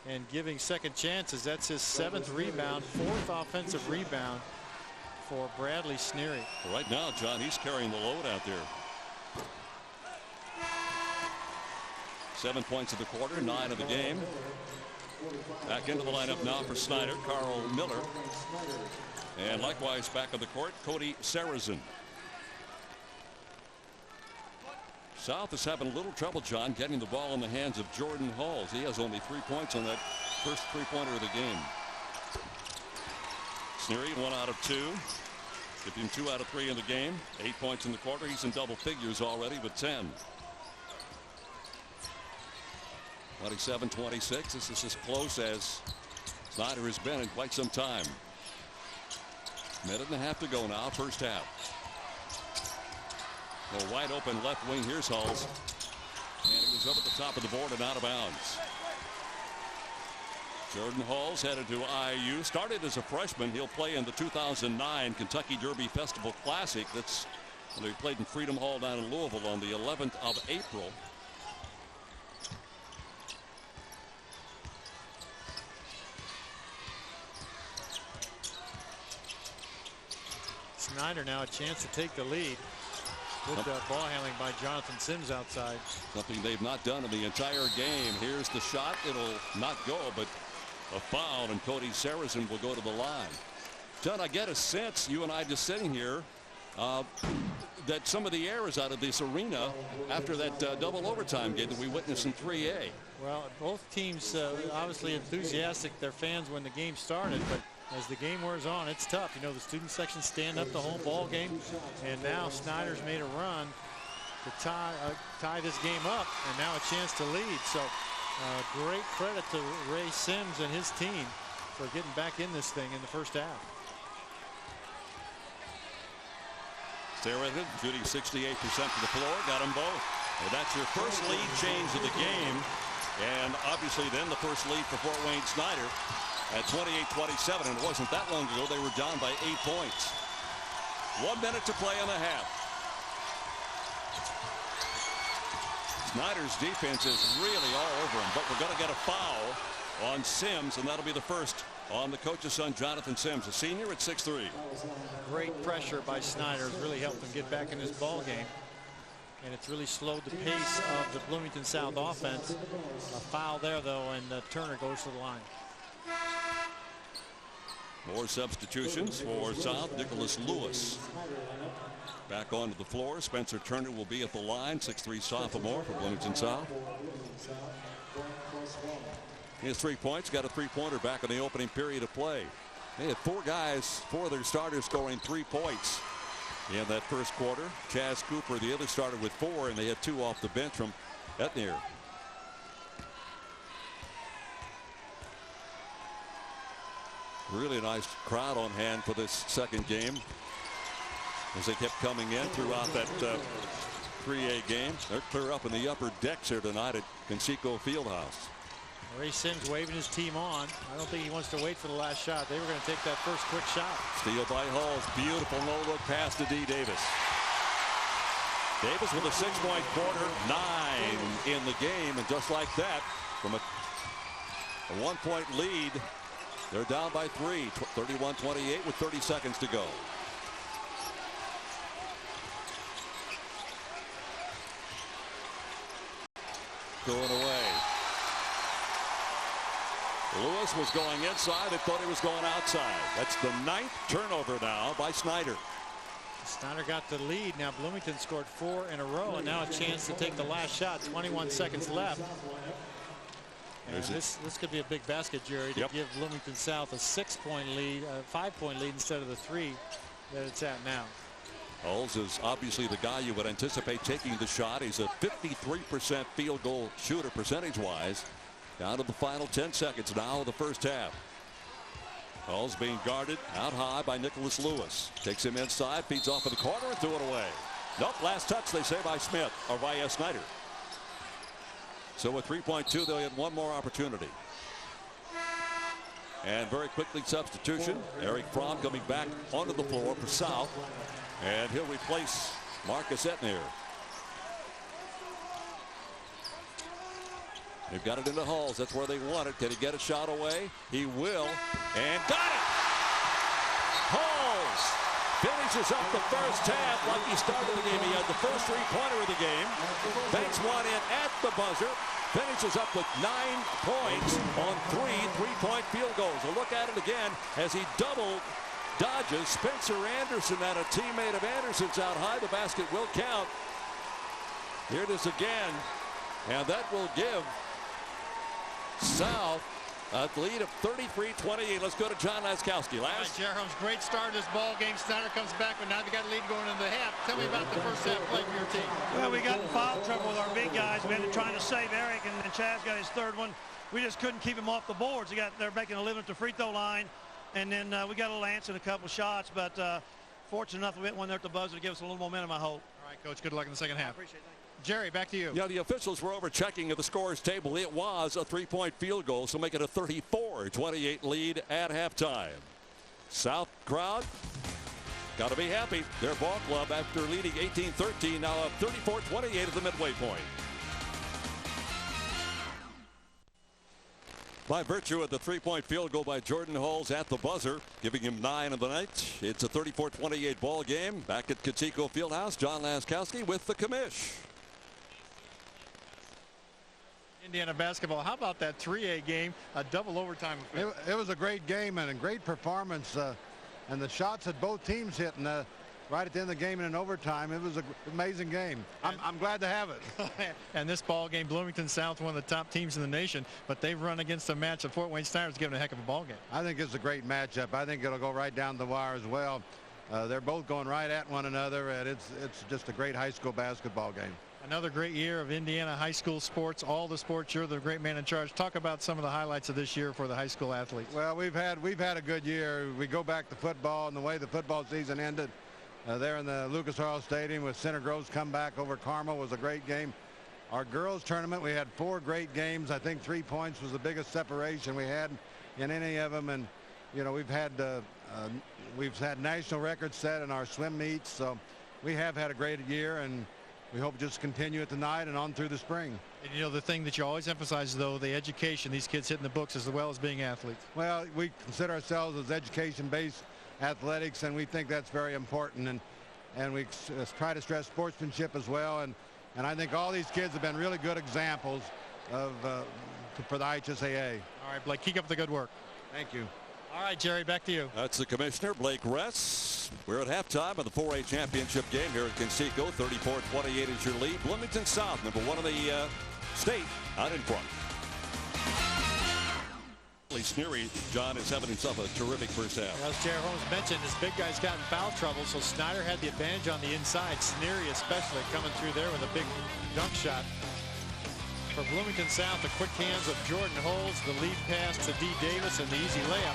S2: and giving second chances. That's his 7th rebound, 4th offensive rebound for Bradley Sneary.
S1: Right now, John, he's carrying the load out there. 7 points of the quarter, 9 of the game. Back into the lineup now for Snider, Carl Miller. And likewise back on the court, Cody Sarrazin. South is having a little trouble, John, getting the ball in the hands of Jordan Halls. He has only 3 points on that first three-pointer of the game. Sneary 1 out of 2. Give him 2 out of 3 in the game. 8 points in the quarter. He's in double figures already with 10. 27-26. This is as close as Snider has been in quite some time. Minute and a half to go now, first half. A wide open left wing. Here's Halls. And it was up at the top of the board and out of bounds. Jordan Halls headed to IU. Started as a freshman. He'll play in the 2009 Kentucky Derby Festival Classic. That's when they played in Freedom Hall down in Louisville on the 11th of April.
S2: Snider now a chance to take the lead. Good ball handling by Jonathan Sims outside.
S1: Something they've not done in the entire game. Here's the shot. It'll not go, but a foul, and Cody Sarrazin will go to the line. John, I get a sense, you and I just sitting here, that some of the air is out of this arena after that double overtime game that we witnessed in 3A.
S2: Well, both teams obviously enthusiastic. Their fans when the game started, but as the game wears on, it's tough. You know, the student section stand up the whole ball game, and now Snider's made a run to tie this game up, and now a chance to lead. So great credit to Ray Sims and his team for getting back in this thing in the first half.
S1: Sarrazin shooting 68% to the floor, got them both. And that's your first lead change of the game, and obviously then the first lead for Fort Wayne Snider at 28-27, and it wasn't that long ago they were down by 8 points. 1 minute to play in the half. Snider's defense is really all over him, but we're going to get a foul on Sims, and that'll be the first on the coach's son, Jonathan Sims, a senior at 6'3".
S2: Great pressure by Snider has really helped him get back in this ball game, and it's really slowed the pace of the Bloomington South offense. A foul there, though, and Turner goes to the line.
S1: More substitutions for South. Nicholas Lewis back onto the floor. Spencer Turner will be at the line, 6'3" sophomore for Bloomington South. He has 3 points, got a three-pointer back in the opening period of play. They had 4 guys, 4 of their starters scoring 3 points in that first quarter. Chaz Cooper, the other starter, with 4, and they had 2 off the bench from Etnier. Really nice crowd on hand for this second game as they kept coming in throughout that 3A game. They're clear up in the upper decks here tonight at Conseco Fieldhouse.
S2: Ray Sims waving his team on. I don't think he wants to wait for the last shot. They were going to take that first quick shot.
S1: Steal by Hulls. Beautiful no-look pass to D. Davis. Davis with a 6-point quarter, 9 in the game, and just like that, from a 1-point lead, they're down by 3, 31-28 with 30 seconds to go. Going away. Lewis was going inside. They thought he was going outside. That's the 9th turnover now by Snider.
S2: Snider got the lead. Now Bloomington scored 4 in a row, and now a chance to take the last shot. 21 seconds left. And this could be a big basket, Jerry, to give Bloomington South a 6-point lead, a 5-point lead instead of the 3 that it's at now.
S1: Hulls is obviously the guy you would anticipate taking the shot. He's a 53% field goal shooter percentage-wise. Down to the final 10 seconds now of the first half. Hulls being guarded out high by Nicholas Lewis. Takes him inside, feeds off in the corner, and threw it away. Nope, last touch, they say, by Smith, or by Snider. So with 3.2, they'll get one more opportunity. And very quickly, substitution. Eric Fromm coming back onto the floor for South. And he'll replace Marcus Etnier. They've got it into Hulls. That's where they want it. Can he get a shot away? He will. And got it! Hulls finishes up the first half like he started the game. He had the first 3-pointer of the game. Banks one in at the buzzer. Finishes up with 9 points on 3 3-point field goals. A look at it again as he dodges Spencer Anderson, and a teammate of Anderson's out high. The basket will count. Here it is again. And that will give South a lead of 33-28. Let's go to John Laskowski.
S3: Last. Jerom's great start of this ball game. Snider comes back, but now they got a lead going into the half. Tell me about the first half play for your team.
S4: Well, we got in foul trouble with our big guys. We ended trying to save Eric, and Chaz got his 3rd one. We just couldn't keep him off the boards. They're making a living at the free throw line, and then we got a little answer in a couple shots, but fortunate enough we hit one there at the buzzer to give us a little momentum, I hope.
S3: All right, Coach. Good luck in the second half.
S4: I appreciate it.
S3: Jerry, back to you.
S1: Yeah, the officials were over checking at the scorer's table. It was a 3-point field goal, so make it a 34-28 lead at halftime. South crowd got to be happy. Their ball club, after leading 18-13, now up 34-28 at the midway point. By virtue of the 3-point field goal by Jordan Hulls at the buzzer, giving him 9 of the night, it's a 34-28 ball game. Back at Conseco Fieldhouse, John Laskowski with the commish.
S3: Indiana basketball. How about that 3A game? A double overtime.
S5: It was a great game and a great performance. And the shots that both teams hit right at the end of the game in an overtime. It was an amazing game. I'm glad to have it.
S3: And this ball game, Bloomington South, one of the top teams in the nation, but they've run against a match of Fort Wayne Snider's given a heck of a ball game.
S5: I think it's a great matchup. I think it'll go right down the wire as well. They're both going right at one another, and it's just a great high school basketball game.
S3: Another great year of Indiana high school sports, all the sports. You're the great man in charge. Talk about some of the highlights of this year for the high school athletes.
S5: Well, we've had a good year. We go back to football, and the way the football season ended there in the Lucas Oil Stadium with Center Grove's comeback over Carmel was a great game. Our girls tournament, we had 4 great games. I think 3 points was the biggest separation we had in any of them, and you know we've had national records set in our swim meets, so we have had a great year, and we hope to just continue it tonight and on through the spring.
S3: And you know the thing that you always emphasize, though, the education, these kids hitting the books as well as being athletes.
S5: Well, we consider ourselves as education-based athletics, and we think that's very important, and we try to stress sportsmanship as well, and I think all these kids have been really good examples of for the IHSAA.
S3: All right, Blake, keep up the good work.
S5: Thank you.
S3: All right, Jerry, back to you.
S1: That's the commissioner, Blake Ress. We're at halftime of the 4A championship game here at Conseco. 34-28 is your lead. Bloomington South, number 1 in the state, out in front. Sneary, John, is having himself a terrific first half.
S2: As Jerry Holmes mentioned, his big guys got in foul trouble, so Snider had the advantage on the inside. Sneary especially coming through there with a big dunk shot. For Bloomington South, the quick hands of Jordan Hulls, the lead pass to D. Davis, and the easy layup.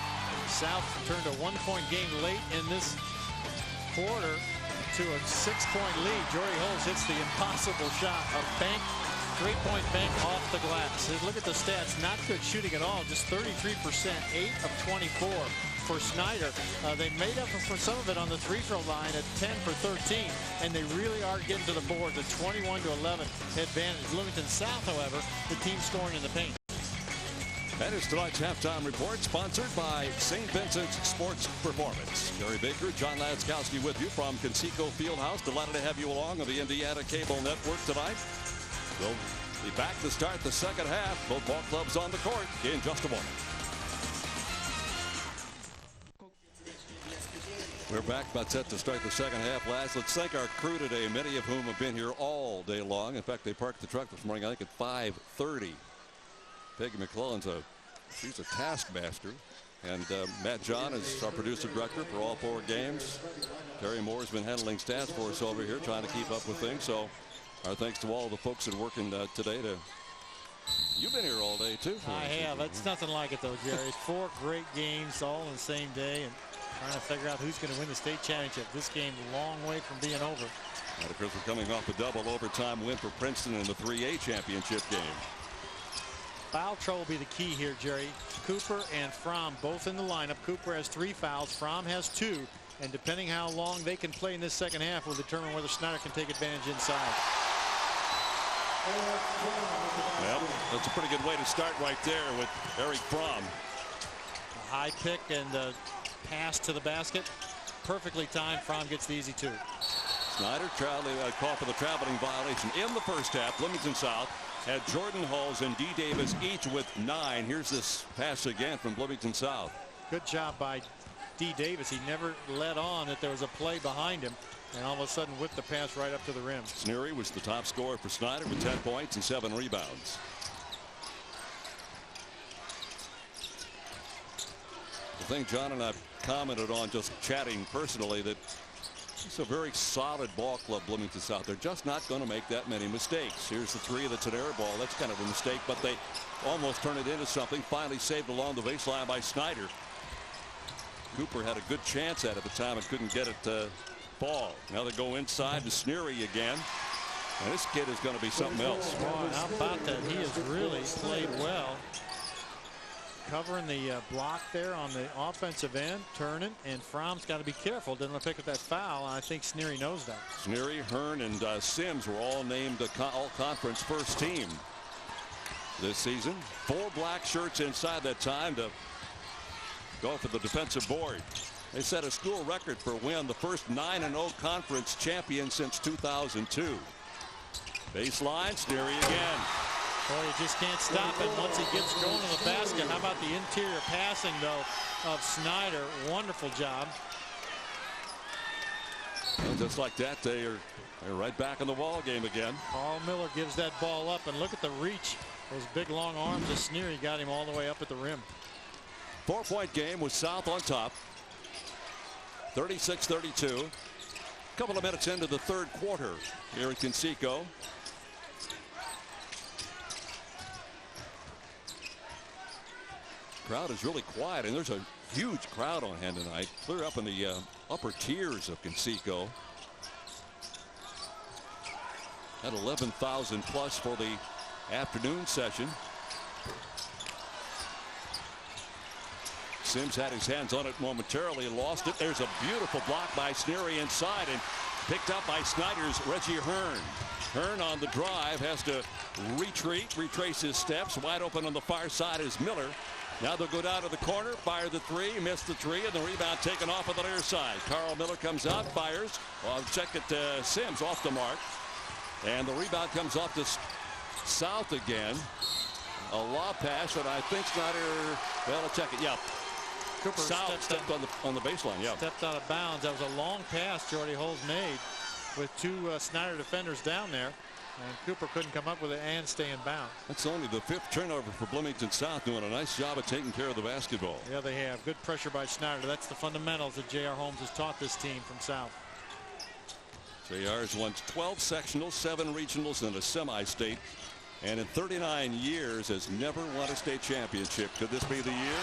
S2: South turned a 1-point game late in this quarter to a 6-point lead. Jordy Hulls hits the impossible shot, a bank Three-point bank off the glass. Look at the stats. Not good shooting at all. Just 33%, 8 of 24 for Snider. They made up for some of it on the free-throw line at 10 for 13, and they really are getting to the board. The 21-11 advantage. Bloomington South, however, the team scoring in the paint.
S1: That is tonight's halftime report, sponsored by St. Vincent's Sports Performance. Gary Baker, John Laskowski with you from Conseco Fieldhouse. Delighted to have you along on the Indiana Cable Network tonight. We'll be back to start the second half. Both ball clubs on the court in just a moment. We're back, about set to start the second half. Let's thank our crew today, many of whom have been here all day long. In fact, they parked the truck this morning, I think, at 5:30. Peggy McClellan's she's a taskmaster. And Matt John is our producer director for all 4 games. Terry Moore's been handling stats for us over here, trying to keep up with things. So our thanks to all the folks that are working today. You've been here all day, too.
S2: I have. It's nothing like it, though, Jerry. 4 great games all on the same day, and trying to figure out who's going to win the state championship. This game's a long way from being over.
S1: And of course, we're coming off a double overtime win for Princeton in the 3A championship game.
S2: Foul trouble will be the key here, Jerry. Cooper and Fromm both in the lineup. Cooper has 3 fouls. Fromm has 2. And depending how long they can play in this second half will determine whether Snider can take advantage inside.
S1: Well, that's a pretty good way to start right there with Eric Fromm.
S2: A high pick and a pass to the basket. Perfectly timed. Fromm gets the easy 2.
S1: Snider called for the traveling violation in the first half. Bloomington South had Jordan Hulls and D. Davis each with 9. Here's this pass again from Bloomington South.
S2: Good job by D. Davis. He never let on that there was a play behind him, and all of a sudden whipped the pass right up to the rim.
S1: Sneary was the top scorer for Snider with 10 points and 7 rebounds. The thing John and I commented on just chatting personally, that it's a very solid ball club, Bloomington South. They're just not going to make that many mistakes. Here's the 3 that's an air ball. That's kind of a mistake, but they almost turn it into something. Finally saved along the baseline by Snider. Cooper had a good chance at it at the time and couldn't get it to fall. Now they go inside to Sneary again. And this kid is going to be something else.
S2: Oh, how about that? He has really played well. Covering the block there on the offensive end, turning, and Fromm's got to be careful. Doesn't want to pick up that foul, and I think Sneary knows that.
S1: Sneary, Hearn, and Sims were all named the all-conference first team this season. 4 black shirts inside that time to go for the defensive board. They set a school record for a win, the first 9-0 conference champion since 2002. Baseline, Sneary again.
S2: Boy, you just can't stop it once he gets going to the basket. How about the interior passing, though, of Snider? Wonderful job.
S1: And just like that, they're right back in the ball game again.
S2: Carl Miller gives that ball up, and look at the reach. Those big, long arms of Sneary got him all the way up at the rim.
S1: 4-point game with South on top. 36-32. A couple of minutes into the third quarter here at Conseco. Crowd is really quiet, and there's a huge crowd on hand tonight. Clear up in the upper tiers of Conseco. At 11,000 plus for the afternoon session. Sims had his hands on it momentarily, lost it. There's a beautiful block by Sneary inside, and picked up by Snider's Reggie Hearn. Hearn on the drive has to retrace his steps. Wide open on the far side is Miller. Now they'll go down to the corner, fire the 3, miss the 3, and the rebound taken off on the near side. Carl Miller comes out, fires. Well, check it, Sims off the mark. And the rebound comes off to South again. A lob pass, and I think Snider, well, let's check it, yeah.
S2: Cooper
S1: South stepped on the baseline, yeah.
S2: Stepped out of bounds. That was a long pass Jordy Hulls made with 2 Snider defenders down there. And Cooper couldn't come up with it and stay in bounds.
S1: That's only the 5th turnover for Bloomington South, doing a nice job of taking care of the basketball.
S2: Yeah, they have. Good pressure by Snider. That's the fundamentals that J.R. Holmes has taught this team from South.
S1: J.R. has won 12 sectionals, 7 regionals, and a semi-state. And in 39 years has never won a state championship. Could this be the year?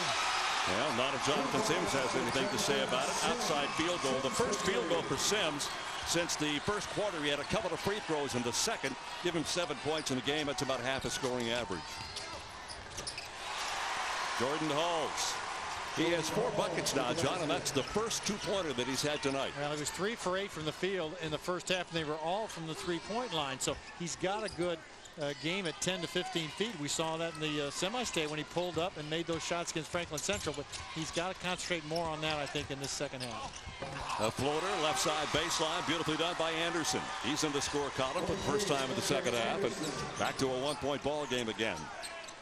S1: Well, not if Jonathan Sims has anything to say about it. Outside field goal. The first field goal for Sims since the first quarter. He had a couple of free throws in the second. Give him 7 points in the game. That's about half a scoring average. Jordan Hulls. He has 4 buckets now, John, and that's the first 2-pointer that he's had tonight.
S2: Well, he was 3 for 8 from the field in the first half, and they were all from the 3-point line. So he's got a good game at 10 to 15 feet. We saw that in the semi-state when he pulled up and made those shots against Franklin Central, but he's got to concentrate more on that, I think, in this second half.
S1: A floater, left side baseline, beautifully done by Anderson. He's in the score column for the first time in the second half, and back to a 1-point ball game again.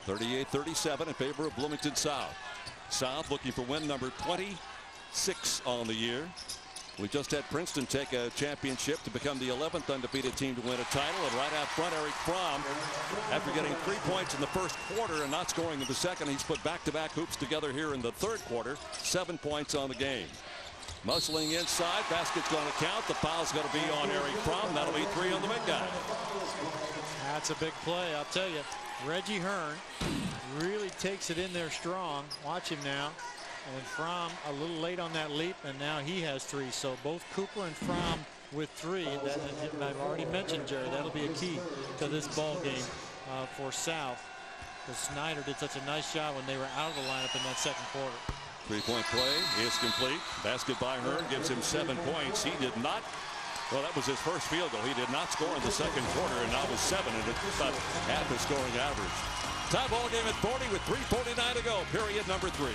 S1: 38-37 in favor of Bloomington South. South looking for win number 26 on the year. We just had Princeton take a championship to become the 11th undefeated team to win a title. And right out front, Eric Fromm, after getting 3 points in the first quarter and not scoring in the second, he's put back-to-back hoops together here in the third quarter. 7 points on the game. Muscling inside, basket's going to count. The foul's going to be on Eric Fromm. That'll be 3 on the big guy.
S2: That's a big play, I'll tell you. Reggie Hearn really takes it in there strong. Watch him now. And Fromm a little late on that leap, and now he has 3. So both Cooper and Fromm with 3. That, I've already mentioned, Jerry, that'll be a key to this ball game for South. Because Snider did such a nice job when they were out of the lineup in that second quarter.
S1: 3-point play is complete. Basket by Hearn gives him 7 points. He did not. Well, that was his first field goal. He did not score in the second quarter, and now with 7, and it's about half his scoring average. Tie ball game at 40 with 3:49 to go. Period number 3.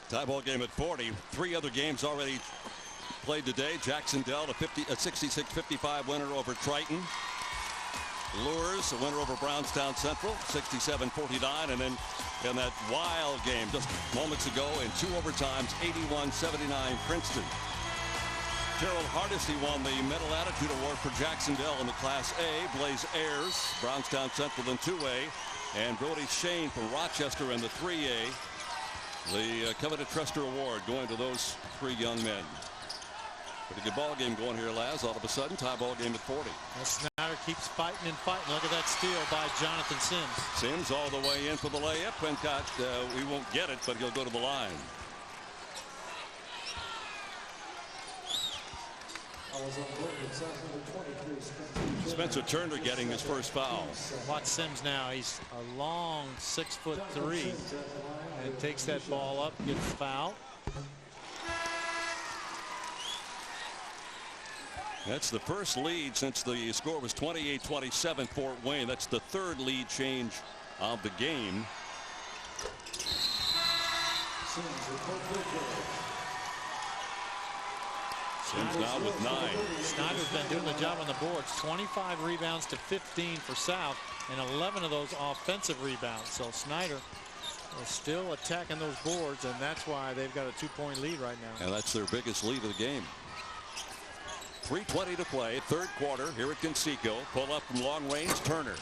S1: Tie ball game at 40. 3 other games already played today. Jacksonville, a 66-55 winner over Triton. Lures, a winner over Brownstown Central, 67-49. And then in that wild game just moments ago in 2 overtimes, 81-79 Princeton. Gerald Hardesty won the Mental Attitude Award for Jacksonville in the Class A. Blaze Ayers, Brownstown Central in 2A. And Brody Shane from Rochester in the 3A. The Coveted Trester Award going to those 3 young men. Pretty good ball game going here, Laz. All of a sudden, tie ball game at 40.
S2: Well, Snider keeps fighting and fighting. Look at that steal by Jonathan Sims.
S1: Sims all the way in for the layup. And we won't get it, but he'll go to the line. Spencer Turner getting his first foul.
S2: Watch Sims now. He's a long 6'3" and takes that ball up, gets fouled.
S1: That's the first lead since the score was 28-27 Fort Wayne. That's the 3rd lead change of the game. Sims now with 9.
S2: Snyder's been doing the job on the boards. 25 rebounds to 15 for South, and 11 of those offensive rebounds. So Snider is still attacking those boards, and that's why they've got a 2-point lead right now.
S1: And that's their biggest lead of the game. 3:20 to play, third quarter here at Conseco. Pull up from long range, Turner.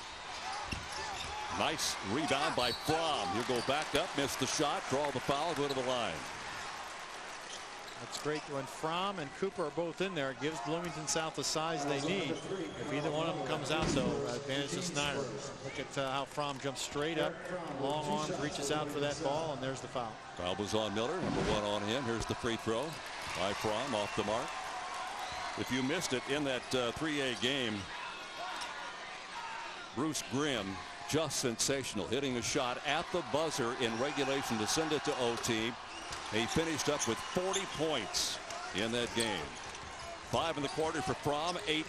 S1: Nice rebound by Fromm. He'll go back up, miss the shot, draw the foul, go to the line.
S2: That's great when Fromm and Cooper are both in there. It gives Bloomington South the size they need. If either one of them comes out, so advantage to Snyder. Look at how Fromm jumps straight up, long arms, reaches out for that ball, and there's the foul.
S1: Foul was on Miller, number 1 on him. Here's the free throw by Fromm off the mark. If you missed it in that 3A game, Bruce Grimm, just sensational, hitting a shot at the buzzer in regulation to send it to OT. He finished up with 40 points in that game. 5 in the quarter for Fromm, 8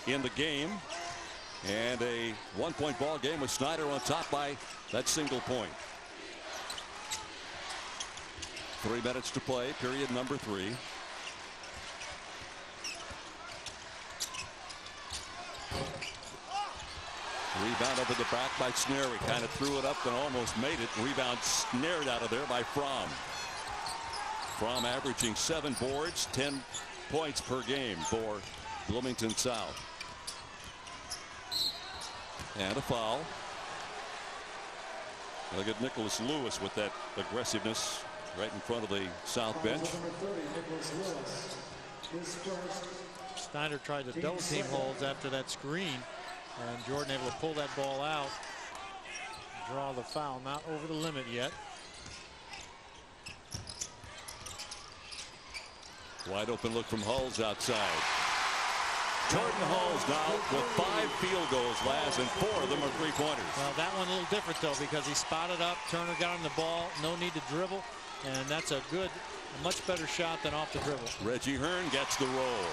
S1: in the game. And a 1-point ball game with Snider on top by that single point. 3 minutes to play, period number 3. Rebound over the back by Snare. He kind of threw it up and almost made it. Rebound snared out of there by Fromm. Fromm averaging 7 boards, 10 points per game for Bloomington South. And a foul. Look at Nicholas Lewis with that aggressiveness right in front of the South bench.
S2: Snyder tried to double team Holds after that screen, and Jordan able to pull that ball out, draw the foul. Not over the limit yet.
S1: Wide open look from Hulls outside. Jordan Hulls now with 5 field goals last, and 4 of them are three-pointers.
S2: Well, that one a little different, though, because he spotted up. Turner got him the ball. No need to dribble. And that's a much better shot than off the dribble.
S1: Reggie Hearn gets the roll.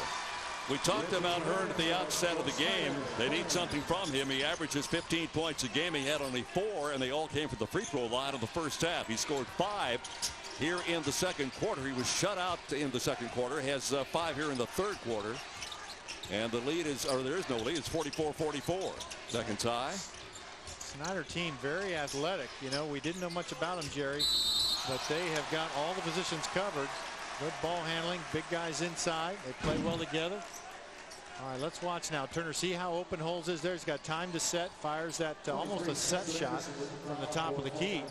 S1: We talked about Hearn at the outset of the game. They need something from him. He averages 15 points a game. He had only 4, and they all came from the free throw line in the first half. He scored 5 here in the second quarter. He was shut out in the second quarter. Has 5 here in the third quarter. And the lead is, or there is no lead, it's 44-44. Second tie.
S2: Snider team very athletic. You know, we didn't know much about them, Jerry, but they have got all the positions covered. Good ball handling, big guys inside. They play well together. All right, let's watch now. Turner, see how open Hulls is there. He's got time to set, fires that almost a set shot from the top of the key.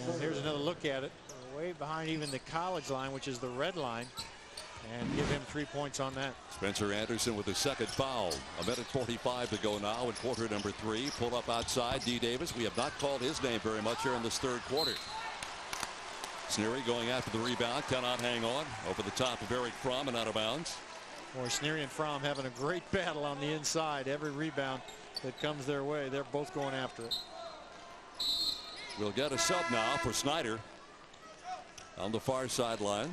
S2: And here's another look at it. Way behind even the college line, which is the red line. And give him 3 points on that.
S1: Spencer Anderson with his second foul. 1:45 to go now in quarter number 3. Pull up outside. D. Davis. We have not called his name very much here in this third quarter. Sneary going after the rebound. Cannot hang on. Over the top of Eric Fromm and out of bounds.
S2: Boy, Sneary and Fromm having a great battle on the inside. Every rebound that comes their way, they're both going after it.
S1: We'll get a sub now for Snider on the far sideline.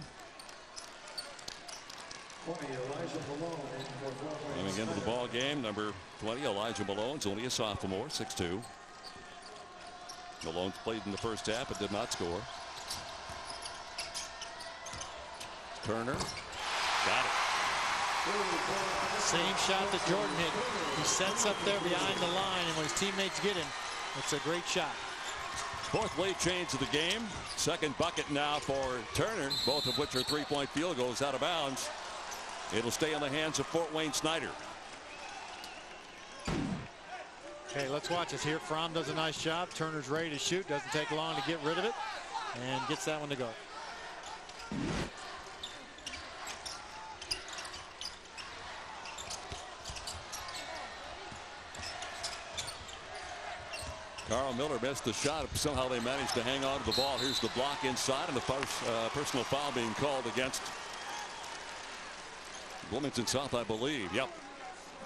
S1: Coming into the ball game, number 20, Elijah Malone's only a sophomore, 6'2". Malone played in the first half but did not score. Turner got it.
S2: Same shot that Jordan hit. He sets up there behind the line, and when his teammates get him, it's a great shot.
S1: 4th late change of the game. Second bucket now for Turner, both of which are 3-point field goals out of bounds. It'll stay in the hands of Fort Wayne Snider.
S2: Okay, let's watch this here. Fromm does a nice job. Turner's ready to shoot. Doesn't take long to get rid of it, and gets that one to go.
S1: Carl Miller missed the shot. Somehow they managed to hang on to the ball. Here's the block inside, and the first personal foul being called against Bloomington South, I believe. Yep.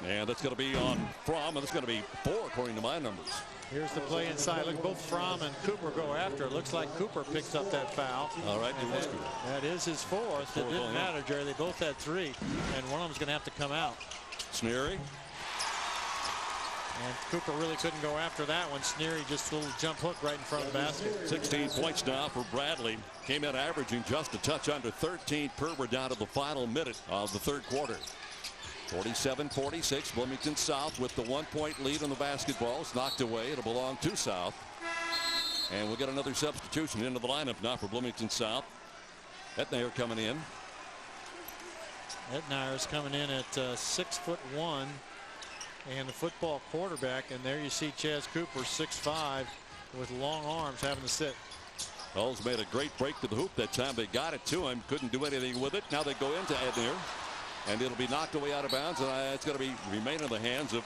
S1: And that's going to be on Fromm, and it's going to be 4 according to my numbers.
S2: Here's the play inside. Look, both Fromm and Cooper go after it. Looks like Cooper picks up that foul.
S1: All right,
S2: that is his 4th. It didn't matter, Jerry. They both had 3, and one of them's going to have to come out.
S1: Sneary.
S2: And Cooper really couldn't go after that one. Sneary just a little jump hook right in front of the basket.
S1: 16 points now for Bradley. Came in averaging just a touch under 13 per. We're down to the final minute of the third quarter. 47-46. Bloomington South with the 1-point lead on the basketball. It's knocked away. It'll belong to South. And we'll get another substitution into the lineup now for Bloomington South. Etnayer coming in.
S2: Etnayer's coming in at 6'1". And the football quarterback, and there you see Chaz Cooper, 6'5", with long arms, having to sit.
S1: Hulls made a great break to the hoop that time. They got it to him, couldn't do anything with it. Now they go into Etnayer, and it'll be knocked away out of bounds, and it's going to remain in the hands of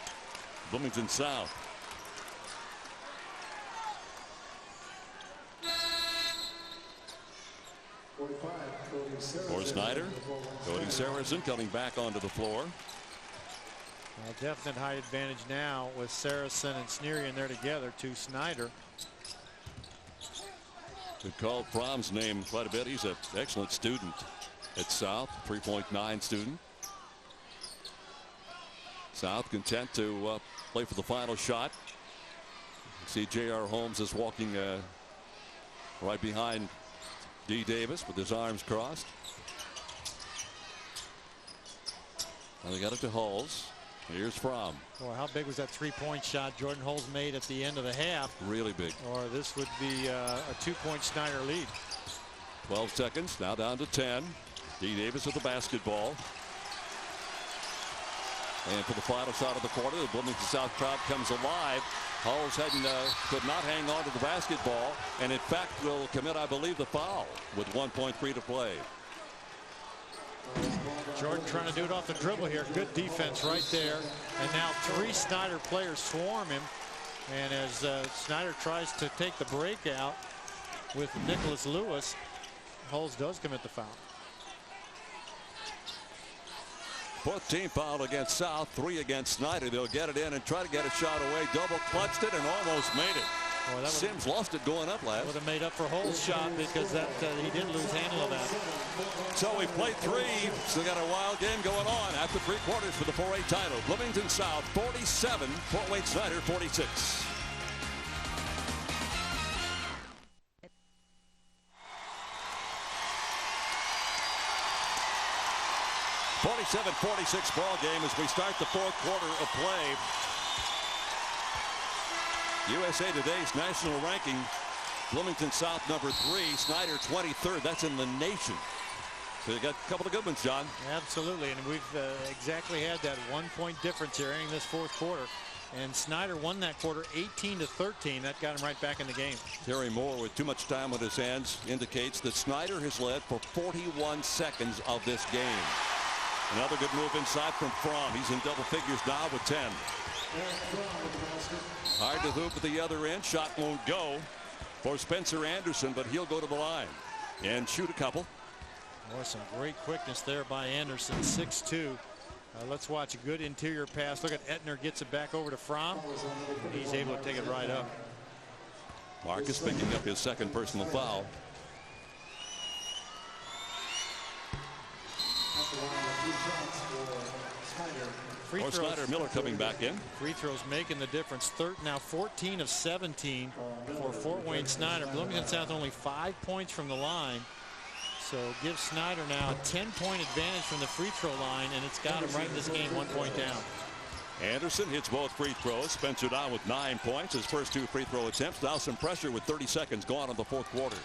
S1: Bloomington South. For Snider, Cody Saracen coming back onto the floor.
S2: Well, definite height advantage now with Saracen and Sneary in there together to Snider.
S1: We've called Fromm's name quite a bit. He's an excellent student at South, 3.9 student. South content to play for the final shot. You see J.R. Holmes is walking right behind D. Davis with his arms crossed. And they got it to Hulls. Here's Fromm.
S2: Boy, how big was that 3-point shot Jordan Hulls made at the end of the half?
S1: Really big.
S2: Or this would be a 2-point Snider lead.
S1: 12 seconds, now down to 10. D. Davis with the basketball. And for the final shot of the quarter, the Bloomington South crowd comes alive. Hulls could not hang on to the basketball, and in fact will commit, I believe, the foul with 1.3 to play.
S2: Jordan trying to do it off the dribble here. Good defense right there. And now 3 Snider players swarm him. And as Snider tries to take the break out with Nicholas Lewis, Hulls does commit the foul.
S1: Fourth team foul against South, 3 against Snider. They'll get it in and try to get a shot away. Double clutched it and almost made it.
S2: Boy,
S1: Sims lost it going up last.
S2: Would have made up for Hull's shot because that he did lose handle of that.
S1: So we played 3. Still got a wild game going on after 3 quarters for the 4A title. Bloomington South 47, Fort Wayne Snider 46. (47-46) ball game as we start the 4th quarter of play. USA Today's national ranking, Bloomington South number 3, Snider 23rd. That's in the nation. So you got a couple of good ones, John.
S2: Absolutely, and we've exactly had that 1-point difference here in this 4th quarter. And Snider won that quarter 18-13. That got him right back in the game.
S1: Terry Moore, with too much time on his hands, indicates that Snider has led for 41 seconds of this game. Another good move inside from Fromm. He's in double figures now with 10. Hard to hoop at the other end. Shot won't go for Spencer Anderson, but he'll go to the line and shoot a couple.
S2: Boy, some great quickness there by Anderson, 6'2". Let's watch a good interior pass. Look at Etner, gets it back over to Fromm. He's able to take it right up.
S1: Marcus picking up his 2nd personal foul. Snider Miller coming back in.
S2: Free throws making the difference. Now 14 of 17 for Fort Wayne Snider. Bloomington South only 5 points from the line. So gives Snider now a 10-point advantage from the free throw line, and it's got him right in this game 1 point down.
S1: Anderson hits both free throws. Spencer down with 9 points. His first 2 free throw attempts. Now some pressure with 30 seconds gone in the 4th quarter.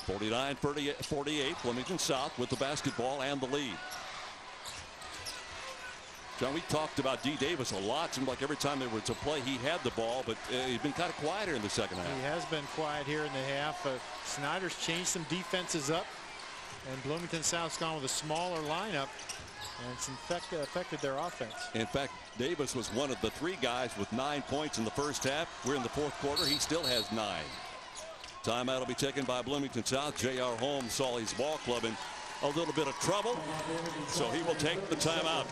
S1: 49-48. Bloomington South with the basketball and the lead. John, we talked about D. Davis a lot. Seemed like every time they were to play, he had the ball, but he's been kind of quieter in the second half.
S2: He has been quiet here in the half. Snider's changed some defenses up, and Bloomington South's gone with a smaller lineup, and it's affected their offense. In
S1: fact, Davis was one of the 3 guys with 9 points in the first half. We're in the 4th quarter. He still has 9. Timeout will be taken by Bloomington South. J.R. Holmes saw his ball club in a little bit of trouble, so he will take the timeout.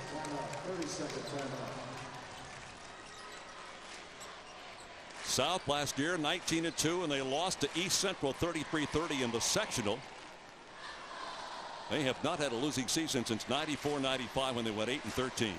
S1: South last year 19-2, and they lost to East Central 33-30 in the sectional. They have not had a losing season since 94-95 when they went 8-13.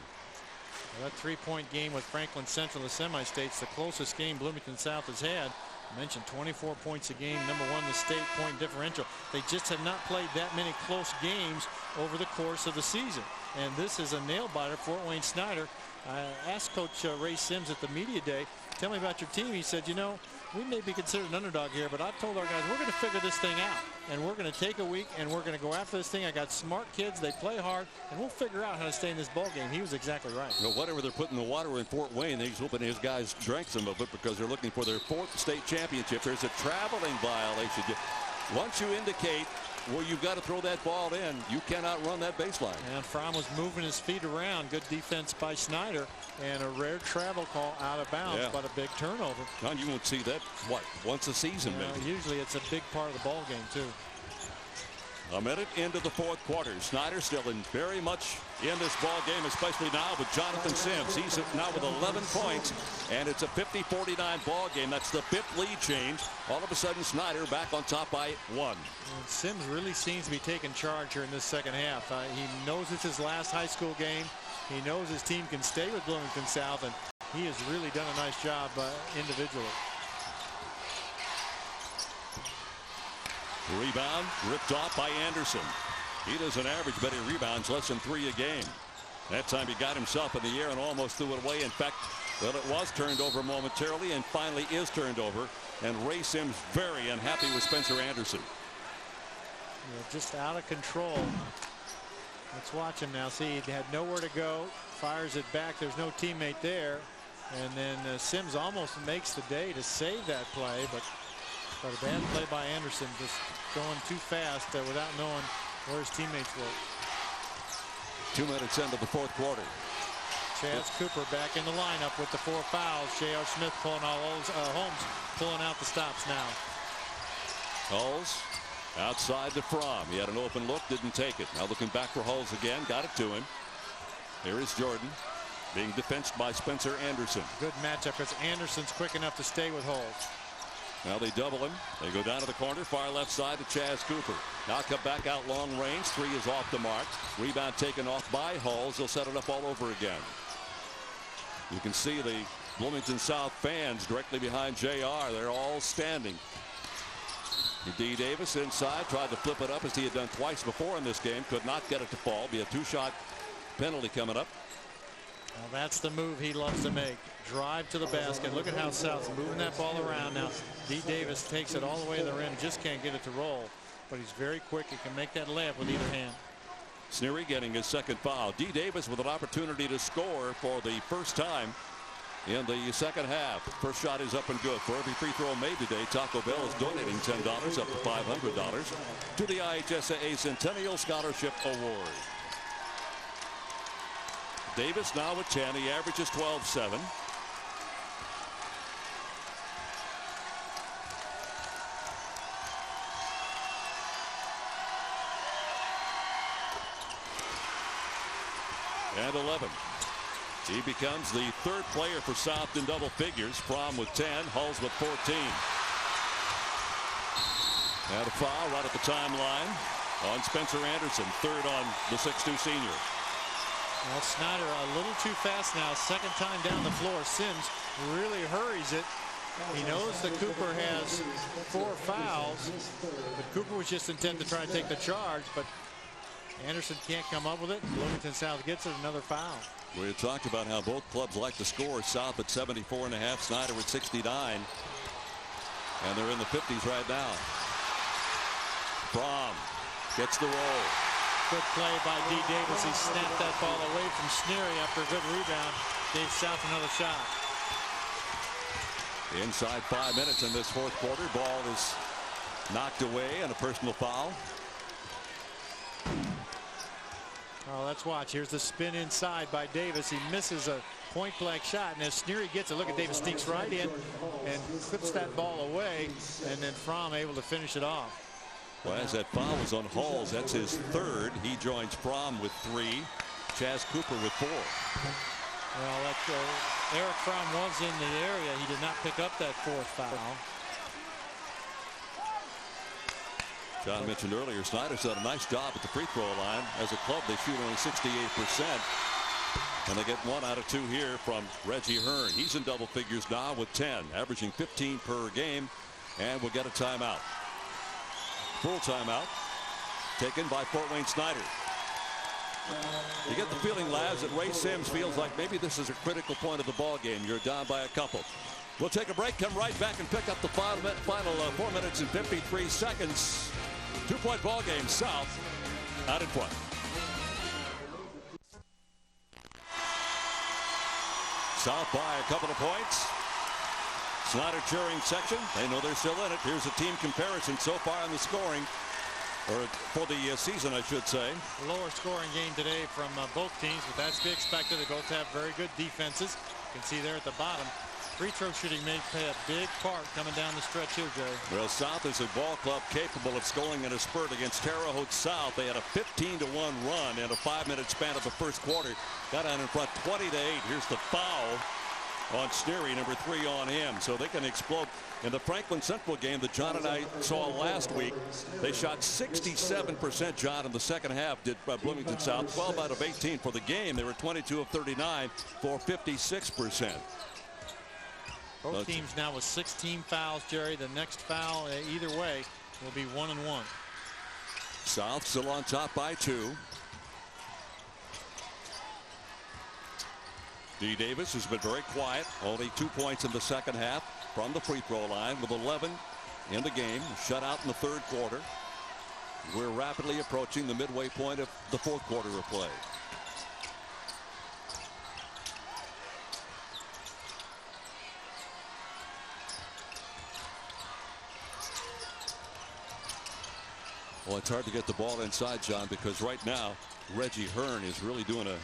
S2: That 3-point game with Franklin Central, the semi-states, the closest game Bloomington South has had. I mentioned 24 points a game, #1 the state point differential. They just have not played that many close games over the course of the season, and this is a nail biter. Fort Wayne Snider. I asked Coach Ray Sims at the media day, tell me about your team. He said, you know, we may be considered an underdog here, but I've told our guys we're going to figure this thing out, and we're going to take a week and we're going to go after this thing. I got smart kids, they play hard, and we'll figure out how to stay in this ball game. He was exactly right.
S1: You know, whatever they're putting in the water in Fort Wayne, he's hoping his guys drank some of it because they're looking for their 4th state championship. There's a traveling violation. Once you indicate where you've got to throw that ball in, you cannot run that baseline.
S2: And Fromm was moving his feet around. Good defense by Snider, and a rare travel call out of bounds, but a big turnover.
S1: John, you won't see that, what, once a season maybe?
S2: Usually it's a big part of the ball game too.
S1: A minute into the 4th quarter. Snider still very much in this ball game, especially now with Jonathan Sims. He's now with 11 points, and it's a 50-49 ball game. That's the 5th lead change. All of a sudden, Snider back on top by 1.
S2: And Sims really seems to be taking charge here in this second half. He knows it's his last high school game. He knows his team can stay with Bloomington South, and he has really done a nice job individually.
S1: Rebound ripped off by Anderson. He doesn't average many rebounds, less than 3 a game. That time he got himself in the air and almost threw it away. In fact, well, it was turned over momentarily and finally is turned over. And Ray Sims very unhappy with Spencer Anderson.
S2: Just out of control. Let's watch him now. See, he had nowhere to go. Fires it back. There's no teammate there. And then Sims almost makes the day to save that play, but a bad play by Anderson, just going too fast without knowing where his teammates were.
S1: 2 minutes into the 4th quarter.
S2: Chaz Cooper back in the lineup with the 4 fouls. J.R. Smith pulling all those, Holmes pulling out the stops now.
S1: Hulls outside to Fromm. He had an open look, didn't take it. Now looking back for Hulls again, got it to him. Here is Jordan being defensed by Spencer Anderson.
S2: Good matchup because Anderson's quick enough to stay with Holes.
S1: Now they double him. They go down to the corner, far left side to Chaz Cooper. Now come back out long range. 3 is off the mark. Rebound taken off by Hulls. They'll set it up all over again. You can see the Bloomington South fans directly behind JR. They're all standing. D. Davis inside, tried to flip it up as he had done twice before in this game. Could not get it to fall. Be a 2-shot penalty coming up.
S2: Well, that's the move he loves to make. Drive to the basket. Look at how South's moving that ball around now. D. Davis takes it all the way to the rim. Just can't get it to roll. But he's very quick. He can make that layup with either hand.
S1: Sneary getting his second foul. D. Davis with an opportunity to score for the first time in the second half. First shot is up and good. For every free throw made today, Taco Bell is donating $10 up to $500 to the IHSAA Centennial Scholarship Award. Davis now with 10. He averages 12-7. And 11. He becomes the third player for South in double figures. Fromm with 10, Hulls with 14. And a foul right at the timeline on Spencer Anderson, third on the 6'2 senior.
S2: Well, Snider a little too fast now. Second time down the floor. Sims really hurries it. He knows that Cooper has 4 fouls, but Cooper was just intent to try and take the charge, but Anderson can't come up with it. Bloomington South gets it, another foul.
S1: We had talked about how both clubs like to score. South at 74.5, Snider at 69, and they're in the 50s right now. Fromm gets the roll.
S2: Good play by D. Davis. He snapped that ball away from Sneary after a good rebound. Gave South another shot.
S1: Inside 5 minutes in this fourth quarter. Ball is knocked away and a personal foul.
S2: Oh, let's watch. Here's the spin inside by Davis. He misses a point-blank shot, and as Sneary gets it, look at Davis sneaks right in and clips that ball away, and then Fromm able to finish it off.
S1: Well, as that foul was on Hulls, that's his third. He joins Fromm with 3. Chaz Cooper with 4.
S2: Well, Eric Fromm was in the area. He did not pick up that 4th foul.
S1: John mentioned earlier, Snider's done a nice job at the free throw line. As a club, they shoot only 68%. And they get 1 out of 2 here from Reggie Hearn. He's in double figures now with 10, averaging 15 per game, and will get a timeout. Full timeout taken by Fort Wayne Snider. You get the feeling, Labs, that Ray Sims feels like maybe this is a critical point of the ball game. You're down by a couple. We'll take a break, come right back and pick up the final 4 minutes and 53 seconds. 2-point ball game. South out in front. South by a couple of points. Snider cheering section. They know they're still in it. Here's a team comparison so far in the scoring, or for the season, I should say.
S2: Lower scoring game today from both teams, but that's to be expected. They both have very good defenses. You can see there at the bottom. Free throw shooting may play a big part coming down the stretch here, Jerry.
S1: Well, South is a ball club capable of scoring in a spurt against Terre Haute South. They had a 15-1 run in a 5-minute span of the first quarter. Got out in front 20-8. Here's the foul on Sneary, number 3 on him. So they can explode. In the Franklin Central game that John and I saw last week, they shot 67%, John, in the second half, did Bloomington South. 12 out of 18 for the game. They were 22 of 39 for 56%.
S2: Both teams now with 16 fouls, Jerry. The next foul, either way, will be 1-1.
S1: South still on top by 2. D. Davis has been very quiet. Only 2 points in the second half from the free throw line with 11 in the game. Shut out in the third quarter. We're rapidly approaching the midway point of the fourth quarter of play. Well, it's hard to get the ball inside, John, because right now Reggie Hearn is really doing a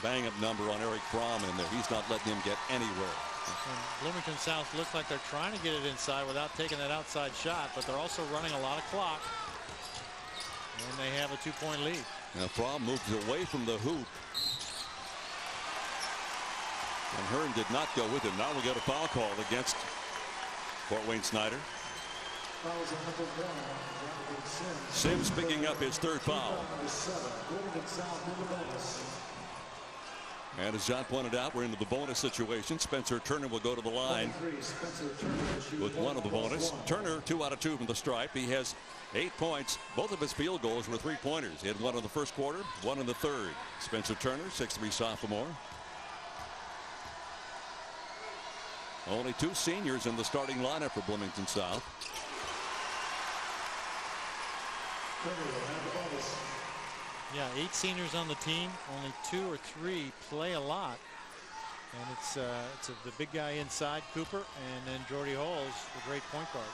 S1: bang-up number on Eric Fromm in there. He's not letting him get anywhere.
S2: And Bloomington South looks like they're trying to get it inside without taking that outside shot, but they're also running a lot of clock. And they have a 2-point lead.
S1: Now Fromm moves away from the hoop. And Hearn did not go with him. Now we got a foul call against Fort Wayne Snider. Sims picking up his third foul. And as John pointed out, we're into the bonus situation. Spencer Turner will go to the line with one of the bonus. Turner 2 out of 2 from the stripe. He has 8 points. Both of his field goals were 3-pointers. He had one in the first quarter, one in the third. Spencer Turner, 6'3" sophomore. Only 2 seniors in the starting lineup for Bloomington South.
S2: Yeah, 8 seniors on the team. Only 2 or 3 play a lot. And it's the big guy inside, Cooper, and then Jordy Holes, the great point guard.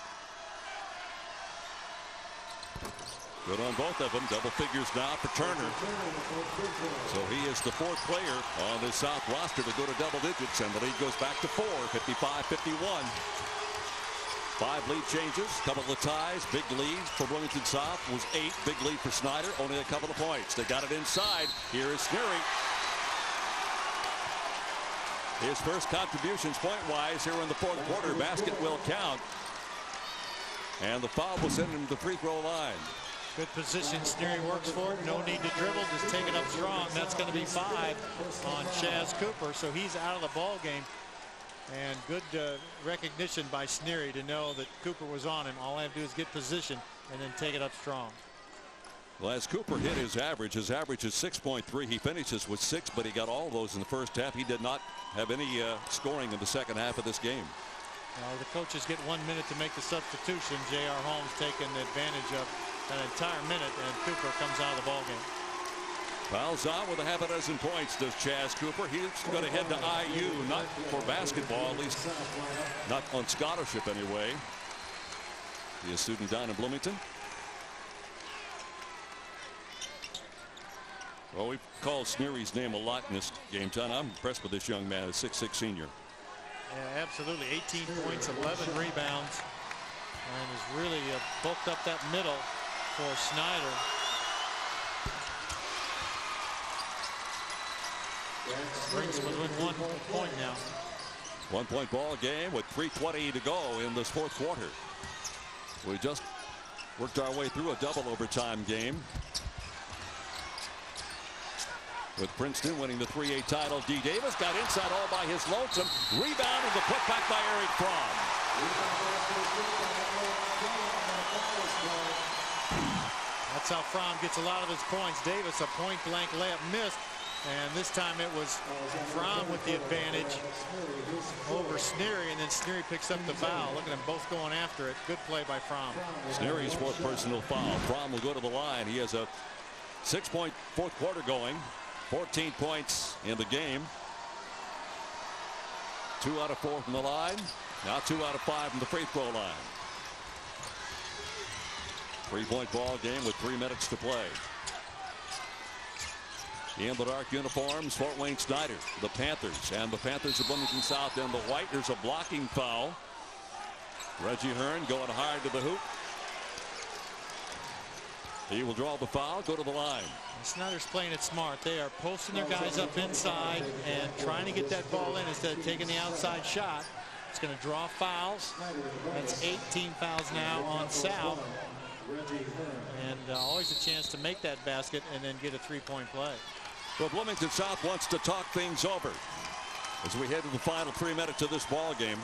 S1: Good on both of them. Double figures now for Turner. So he is the 4th player on the South roster to go to double digits, and the lead goes back to 4, 55-51. 5 lead changes, couple of ties, big lead for Bloomington South was 8, big lead for Snider, only a couple of points. They got it inside. Here is Sneary. His first contributions point-wise here in the 4th quarter. Basket will count. And the foul will send him to the free throw line.
S2: Good position. Sneary works for it. No need to dribble. Just take it up strong. That's going to be 5 on Chaz Cooper. So he's out of the ball game. And good recognition by Sneary to know that Cooper was on him. All I have to do is get position and then take it up strong.
S1: Well, as Cooper hit his average is 6.3. He finishes with 6, but he got all those in the first half. He did not have any scoring in the second half of this game.
S2: The coaches get 1 minute to make the substitution. J.R. Holmes taking advantage of an entire minute, and Cooper comes out of the ball game.
S1: Fouls out with a half a dozen points, does Chaz Cooper. He's going to head to IU, not for basketball, at least not on scholarship anyway. He's a student down in Bloomington. Well, we've called Sneary's name a lot in this game, John. I'm impressed with this young man, a 6'6" senior.
S2: Yeah, absolutely. 18 points, 11 rebounds, and has really bulked up that middle for Snider. Brings him within 1 point now.
S1: 1 point ball game with 3:20 to go in this 4th quarter. We just worked our way through a double overtime game, with Princeton winning the 3A title. D. Davis got inside all by his lonesome. Rebound and the putback by Eric Fromm.
S2: That's how Fromm gets a lot of his points. Davis, a point-blank layup missed. And this time it was Fromm with the advantage over Sneary, and then Sneary picks up the foul. Look at them both going after it. Good play by Fromm.
S1: Sneary's 4th personal foul. Fromm will go to the line. He has a 6-point 4th quarter going. 14 points in the game. 2 out of 4 from the line. Now 2 out of 5 from the free throw line. 3-point ball game with 3 minutes to play. In the dark uniforms, Fort Wayne Snider, the Panthers, and the Panthers of Bloomington South in the white. There's a blocking foul. Reggie Hearn going hard to the hoop. He will draw the foul, go to the line.
S2: Snider's playing it smart. They are posting their guys up inside and trying to get that ball in instead of taking the outside shot. It's going to draw fouls. That's 18 fouls now on South. And always a chance to make that basket and then get a 3-point play.
S1: Well, Bloomington South wants to talk things over as we head to the final 3 minutes of this ball game.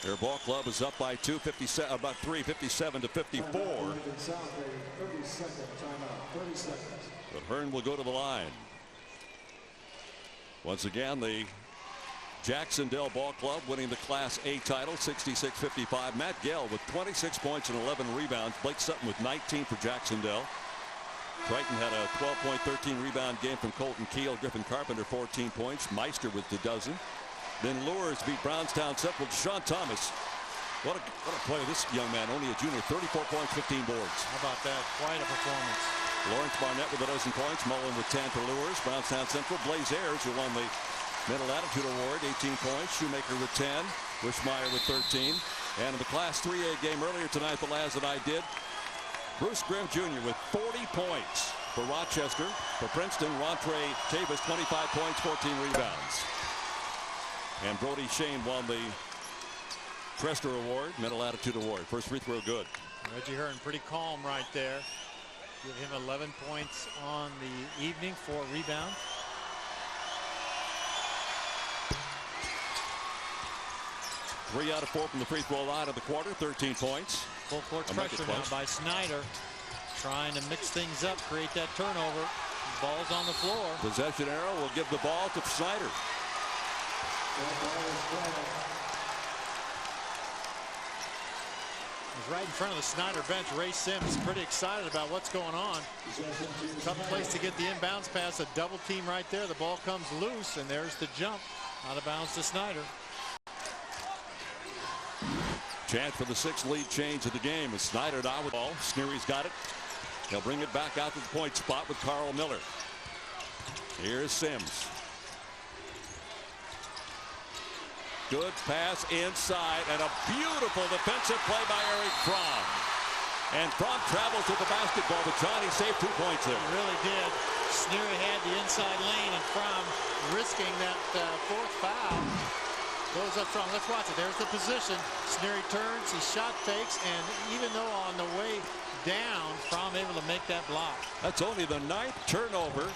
S1: Their ball club is up by 2, 57, about 3, 57 to 54. But Hearn will go to the line. Once again, the Jacksonville Ball Club winning the Class A title, 66-55. Matt Gell with 26 points and 11 rebounds. Blake Sutton with 19 for Jacksonville. Triton had a 12-point, 13-rebound game from Colton Keel. Griffin Carpenter, 14 points. Meister with the dozen. Then Lures beat Brownstown Central. Sean Thomas. What a play. This young man, only a junior, 34 points, 15 boards.
S2: How about that? Quite a performance.
S1: Lawrence Barnett with a dozen points. Mullen with 10 for Lures. Brownstown Central. Blaze Ayers, who won the Mental Attitude Award, 18 points. Shoemaker with 10. Wishmeyer with 13. And in the Class 3A game earlier tonight, the lads that I did, Bruce Grimm Jr. with 40 points for Rochester. For Princeton, Rontre Tavis, 25 points, 14 rebounds. And Brody Shane won the Prester Award, Mental Attitude Award. First free throw good.
S2: Reggie Hearn pretty calm right there. Give him 11 points on the evening, 4 rebounds.
S1: Three out of 4 from the free throw line of the quarter, 13 points.
S2: Full court pressure now by Snider. Trying to mix things up, create that turnover. Ball's on the floor.
S1: Possession arrow will give the ball to Snider.
S2: He's right in front of the Snider bench. Ray Sims pretty excited about what's going on. Tough place to get the inbounds pass. A double team right there. The ball comes loose, and there's the jump. Out of bounds to Snider.
S1: Chance for the 6th lead change of the game as Snider now with the ball. Sneary's got it. He'll bring it back out to the point spot with Carl Miller. Here's Sims. Good pass inside and a beautiful defensive play by Eric Fromm. And Fromm travels to the basketball, but Johnny saved 2 points there.
S2: He really did. Sneary had the inside lane, and Fromm risking that 4th foul. Goes up front. Let's watch it. There's the position. Sneary turns, he shot fakes, and even though on the way down, Fromm able to make that block.
S1: That's only the 9th turnover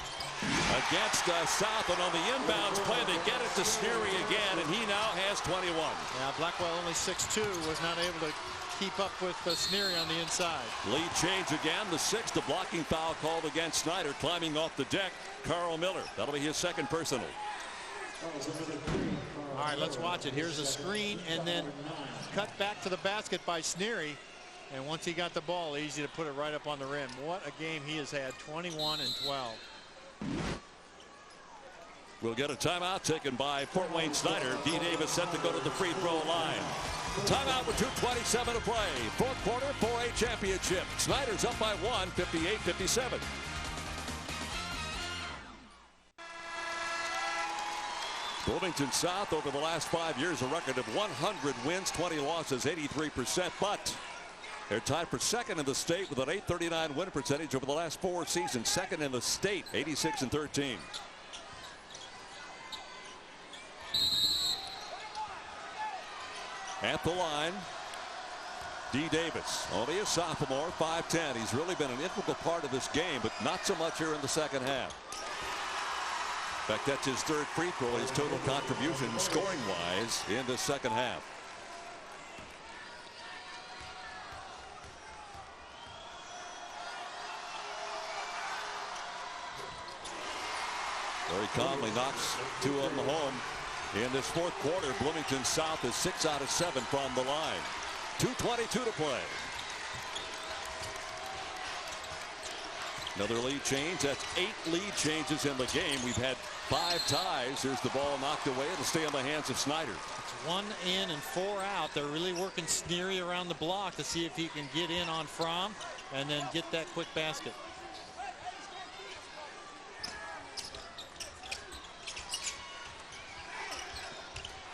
S1: against South, and on the inbounds play they get it to Sneary again, and he now has 21.
S2: Now Blackwell, only 6'2", was not able to keep up with Sneary on the inside.
S1: Lead change again, the 6th, a blocking foul called against Snider. Climbing off the deck, Carl Miller. That'll be his 2nd personal.
S2: All right, let's watch it. Here's a screen and then cut back to the basket by Sneary. And once he got the ball, easy to put it right up on the rim. What a game he has had, 21 and 12.
S1: We'll get a timeout taken by Fort Wayne Snider. D. Davis set to go to the free throw line. Timeout with 2:27 to play. 4th quarter, 4A championship. Snider's up by 1, 58-57. Bloomington South over the last 5 years, a record of 100 wins, 20 losses, 83%. But they're tied for 2nd in the state with an .839 win percentage over the last 4 seasons. 2nd in the state, 86-13. At the line, D. Davis, only a sophomore, 5'10". He's really been an integral part of this game, but not so much here in the 2nd half. In fact, that's his 3rd free throw, his total contribution scoring-wise in the 2nd half. Very calmly knocks 2 on the home. In this 4th quarter, Bloomington South is 6 out of 7 from the line. 2:22 to play. Another lead change. That's 8 lead changes in the game. We've had 5 ties. Here's the ball knocked away. It'll stay in the hands of Snider.
S2: It's 1 in and 4 out. They're really working Sneary around the block to see if he can get in on Fromm and then get that quick basket.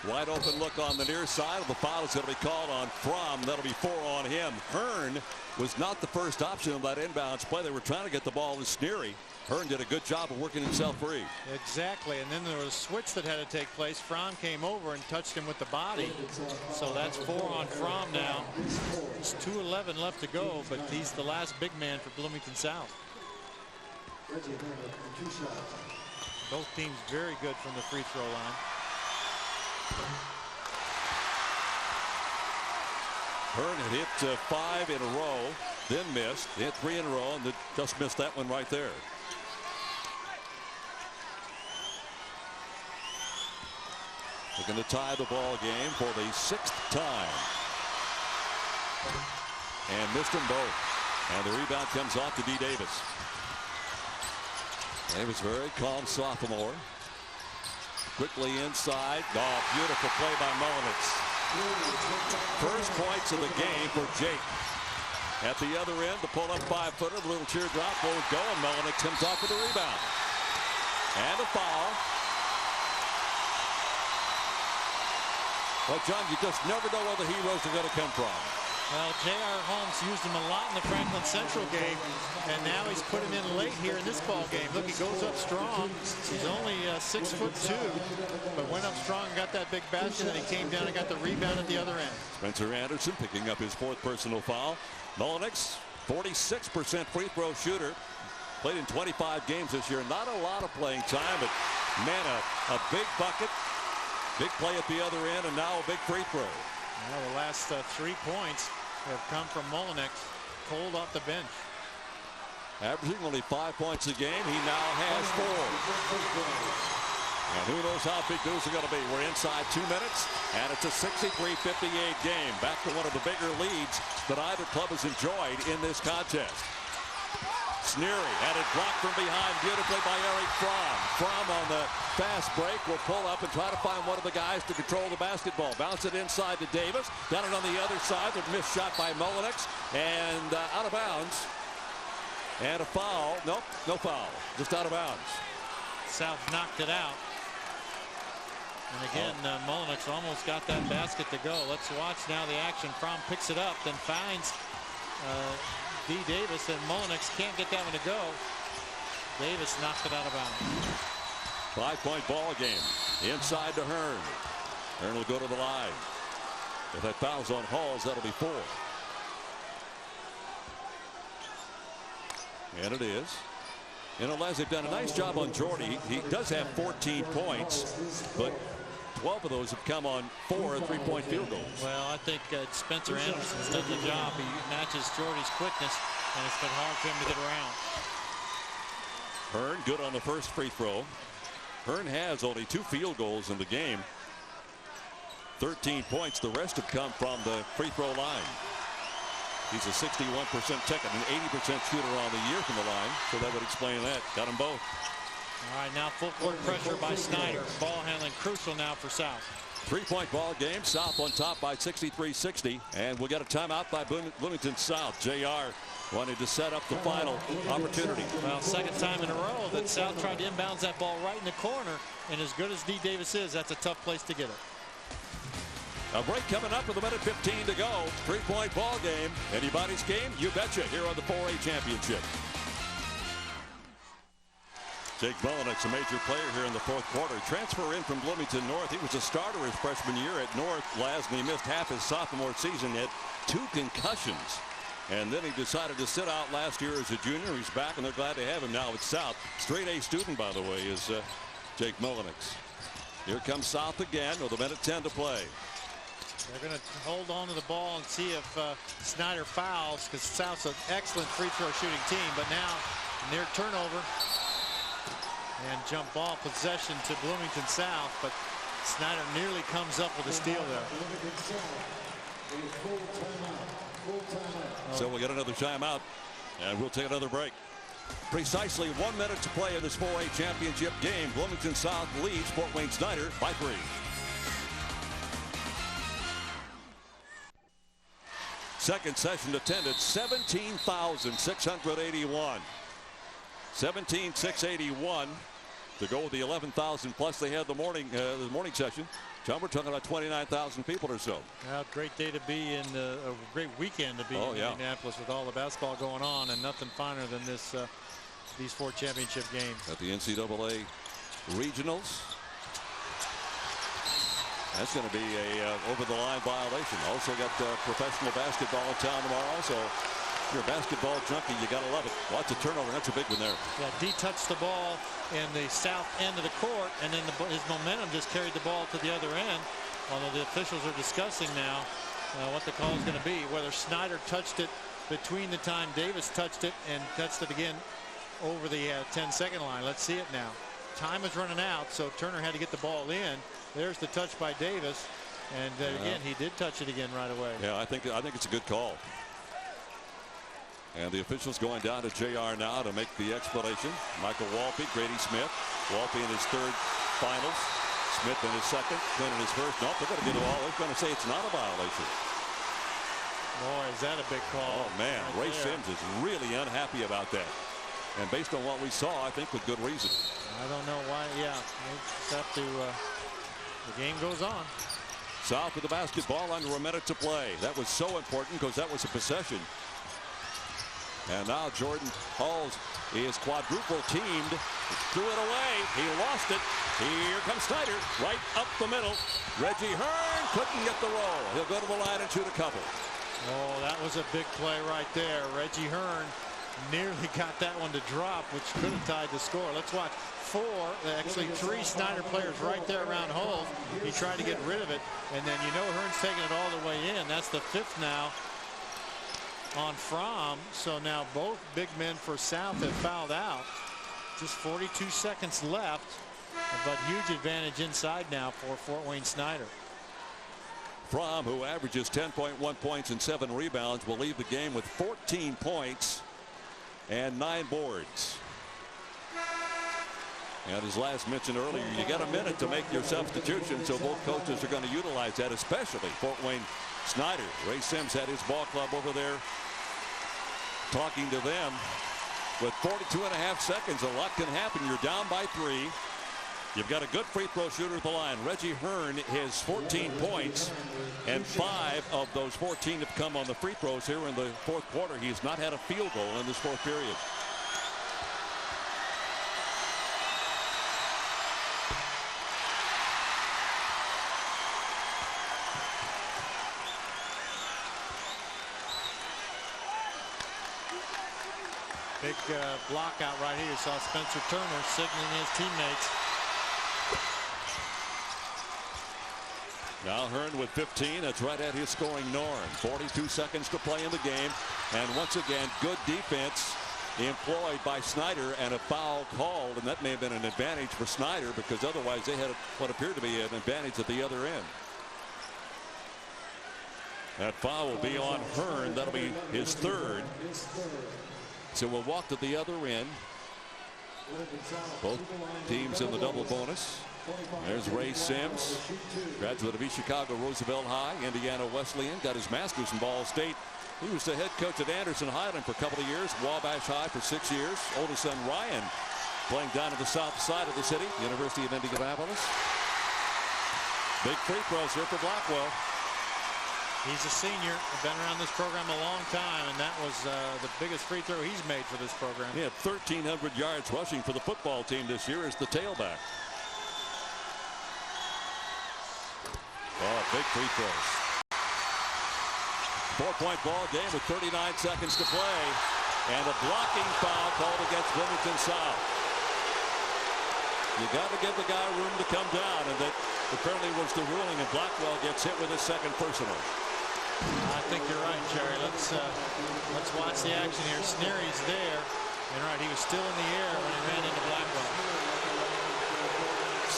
S1: Wide open look on the near side. The foul is going to be called on Fromm. That'll be 4 on him. Hearn was not the first option of that inbounds play. They were trying to get the ball to Sneary. Hearn did a good job of working himself free.
S2: Exactly, and then there was a switch that had to take place. Fromm came over and touched him with the body. So that's 4 on Fromm now. There's 2:11 left to go, but he's the last big man for Bloomington South. Both teams very good from the free throw line.
S1: Hearn had hit 5 in a row, then missed. Hit 3 in a row, and just missed that one right there. Looking to tie the ball game for the 6th time. And missed them both. And the rebound comes off to D. Davis. Davis, very calm sophomore. Quickly inside. Oh, beautiful play by Mullenix. First points of the game for Jake. At the other end, the pull-up 5-footer, the little teardrop won't go, and Mullenix comes off with the rebound. And a foul. Well, John, you just never know where the heroes are going to come from.
S2: Well, J.R. Holmes used him a lot in the Franklin Central game, and now he's put him in late here in this ball game. Look, he goes up strong. He's only 6'2", but went up strong and got that big basket, and he came down and got the rebound at the other end.
S1: Spencer Anderson picking up his 4th personal foul. Mullenix, 46% free throw shooter. Played in 25 games this year. Not a lot of playing time, but man, a big bucket. Big play at the other end, and now a big free throw.
S2: Well, the last 3 points have come from Mullenix, cold off the bench.
S1: Averaging only 5 points a game. He now has 4. And who knows how big those are going to be. We're inside 2 minutes, and it's a 63-58 game. Back to one of the bigger leads that either club has enjoyed in this contest. Sneary had it blocked from behind beautifully by Eric Fromm. Fromm on the fast break will pull up and try to find one of the guys to control the basketball. Bounce it inside to Davis. Got it on the other side. The missed shot by Mullenix. And out of bounds. And a foul. Nope, no foul. Just out of bounds.
S2: South knocked it out. And again, Mullenix almost got that basket to go. Let's watch now the action. Fromm picks it up, then finds D. Davis, and Mullenix can't get that one to go. Davis knocked it out of bounds.
S1: 5-point ball game. Inside to Hearn. Hearn will go to the line. If that foul's on Halls, that'll be 4. And it is. You know, Les, they've done a nice job on Jordy. He does have 14 points, but 12 of those have come on 4 3-point field goals.
S2: Well, I think Spencer Anderson's done the job. He matches Jordy's quickness, and it's been hard for him to get around.
S1: Hearn good on the first free throw. Hearn has only 2 field goals in the game. 13 points. The rest have come from the free throw line. He's a 61% ticket, an 80% shooter on the year from the line, so that would explain that. Got them both.
S2: All right, now full court pressure by Snider. Ball handling crucial now for South.
S1: 3-point ball game. South on top by 63-60, and we'll get a timeout by Bloomington South. JR wanted to set up the final opportunity.
S2: Well, second time in a row that South tried to inbounds that ball right in the corner, and as good as D. Davis is, that's a tough place to get it.
S1: A break coming up with 1:15 to go. 3-point ball game. Anybody's game? You betcha. Here on the 4A championship. Jake Mullenix, a major player here in the 4th quarter. Transfer in from Bloomington North. He was a starter his freshman year at North. He missed half his sophomore season. He had 2 concussions. And then he decided to sit out last year as a junior. He's back, and they're glad to have him now at South. Straight A student, by the way, is Jake Mullenix. Here comes South again with 1:10 to play.
S2: They're going to hold on to the ball and see if Snider fouls, because South's an excellent free throw shooting team. But now near turnover and jump ball possession to Bloomington South, but Snider nearly comes up with a steal there.
S1: So we'll get another timeout, and we'll take another break. Precisely 1 minute to play in this 4A championship game. Bloomington South leads Fort Wayne Snider by 3. Second session attended 17,681. 17,681 to go with the 11,000 plus they had the morning session. John, we're talking about 29,000 people or so.
S2: Well, great day to be in a great weekend to be in Indianapolis with all the basketball going on, and nothing finer than this these 4 championship games.
S1: At the NCAA regionals. That's going to be a over-the-line violation. Also got professional basketball in town tomorrow. So if you're a basketball junkie, you got to love it. Lots of turnover. That's a big one there.
S2: Yeah, D touched the ball in the south end of the court, and then his momentum just carried the ball to the other end. Although the officials are discussing now what the call is going to be. Whether Snider touched it between the time Davis touched it and touched it again over the 10-second line. Let's see it now. Time is running out, so Turner had to get the ball in. There's the touch by Davis, and again he did touch it again right away.
S1: Yeah, I think it's a good call. And the officials going down to JR now to make the explanation. Michael Walpe, Grady Smith. Walpe in his 3rd finals. Smith in his 2nd. Quinn in his 1st. Nope, they're going to get it all. They're going to say it's not a violation.
S2: Boy, is that a big call.
S1: Oh man, Ray Sims is really unhappy about that. And based on what we saw, I think with good reason.
S2: I don't know why. Yeah, it's up to the game goes on.
S1: South with the basketball, under a minute to play. That was so important because that was a possession. And now Jordan Halls is quadruple teamed. Threw it away. He lost it. Here comes Snider right up the middle. Reggie Hearn couldn't get the roll. He'll go to the line and shoot a couple.
S2: Oh, that was a big play right there. Reggie Hearn nearly got that one to drop, which could have tied the score. Let's watch. Actually three Snider players right there around Halls. He tried to get rid of it, and then Hearn's taking it all the way in. That's the fifth now on Fromm. So now both big men for South have fouled out. Just 42 seconds left, but huge advantage inside now for Fort Wayne Snider.
S1: Fromm, who averages 10.1 points and 7 rebounds, will leave the game with 14 points and 9 boards. And as last mentioned earlier, you got a minute to make your substitution, so both coaches are going to utilize that, especially Fort Wayne Snider. Ray Sims had his ball club over there talking to them. With 42.5 seconds, a lot can happen. You're down by 3. You've got a good free throw shooter at the line. Reggie Hearn has 14 points, and 5 of those 14 have come on the free throws here in the fourth quarter. He's not had a field goal in this fourth period.
S2: Big block out right here. You saw Spencer Turner signaling his teammates.
S1: Now Hearn with 15. That's right at his scoring norm. 42 seconds to play in the game. And once again, good defense employed by Snider, and a foul called. And that may have been an advantage for Snider, because otherwise they had what appeared to be an advantage at the other end. That foul will be on Hearn. That'll be his third. So we'll walk to the other end. Both teams in the double bonus. There's Ray Sims, graduate of East Chicago Roosevelt High, Indiana Wesleyan, got his master's from Ball State. He was the head coach at Anderson Highland for a couple of years, Wabash High for 6 years. Oldest son Ryan playing down to the south side of the city, University of Indianapolis. Big free throws here for Blackwell.
S2: He's a senior, been around this program a long time, and that was the biggest free throw he's made for this program.
S1: He had 1,300 yards rushing for the football team this year as the tailback. Oh, big free throws. 4-point ball game with 39 seconds to play, and a blocking foul called against Bloomington South. You got to give the guy room to come down, and that apparently was the ruling, and Blackwell gets hit with his second personal.
S2: I think you're right, Jerry. Let's watch the action here. Sneery's there, and right, he was still in the air when he ran into Blackwell.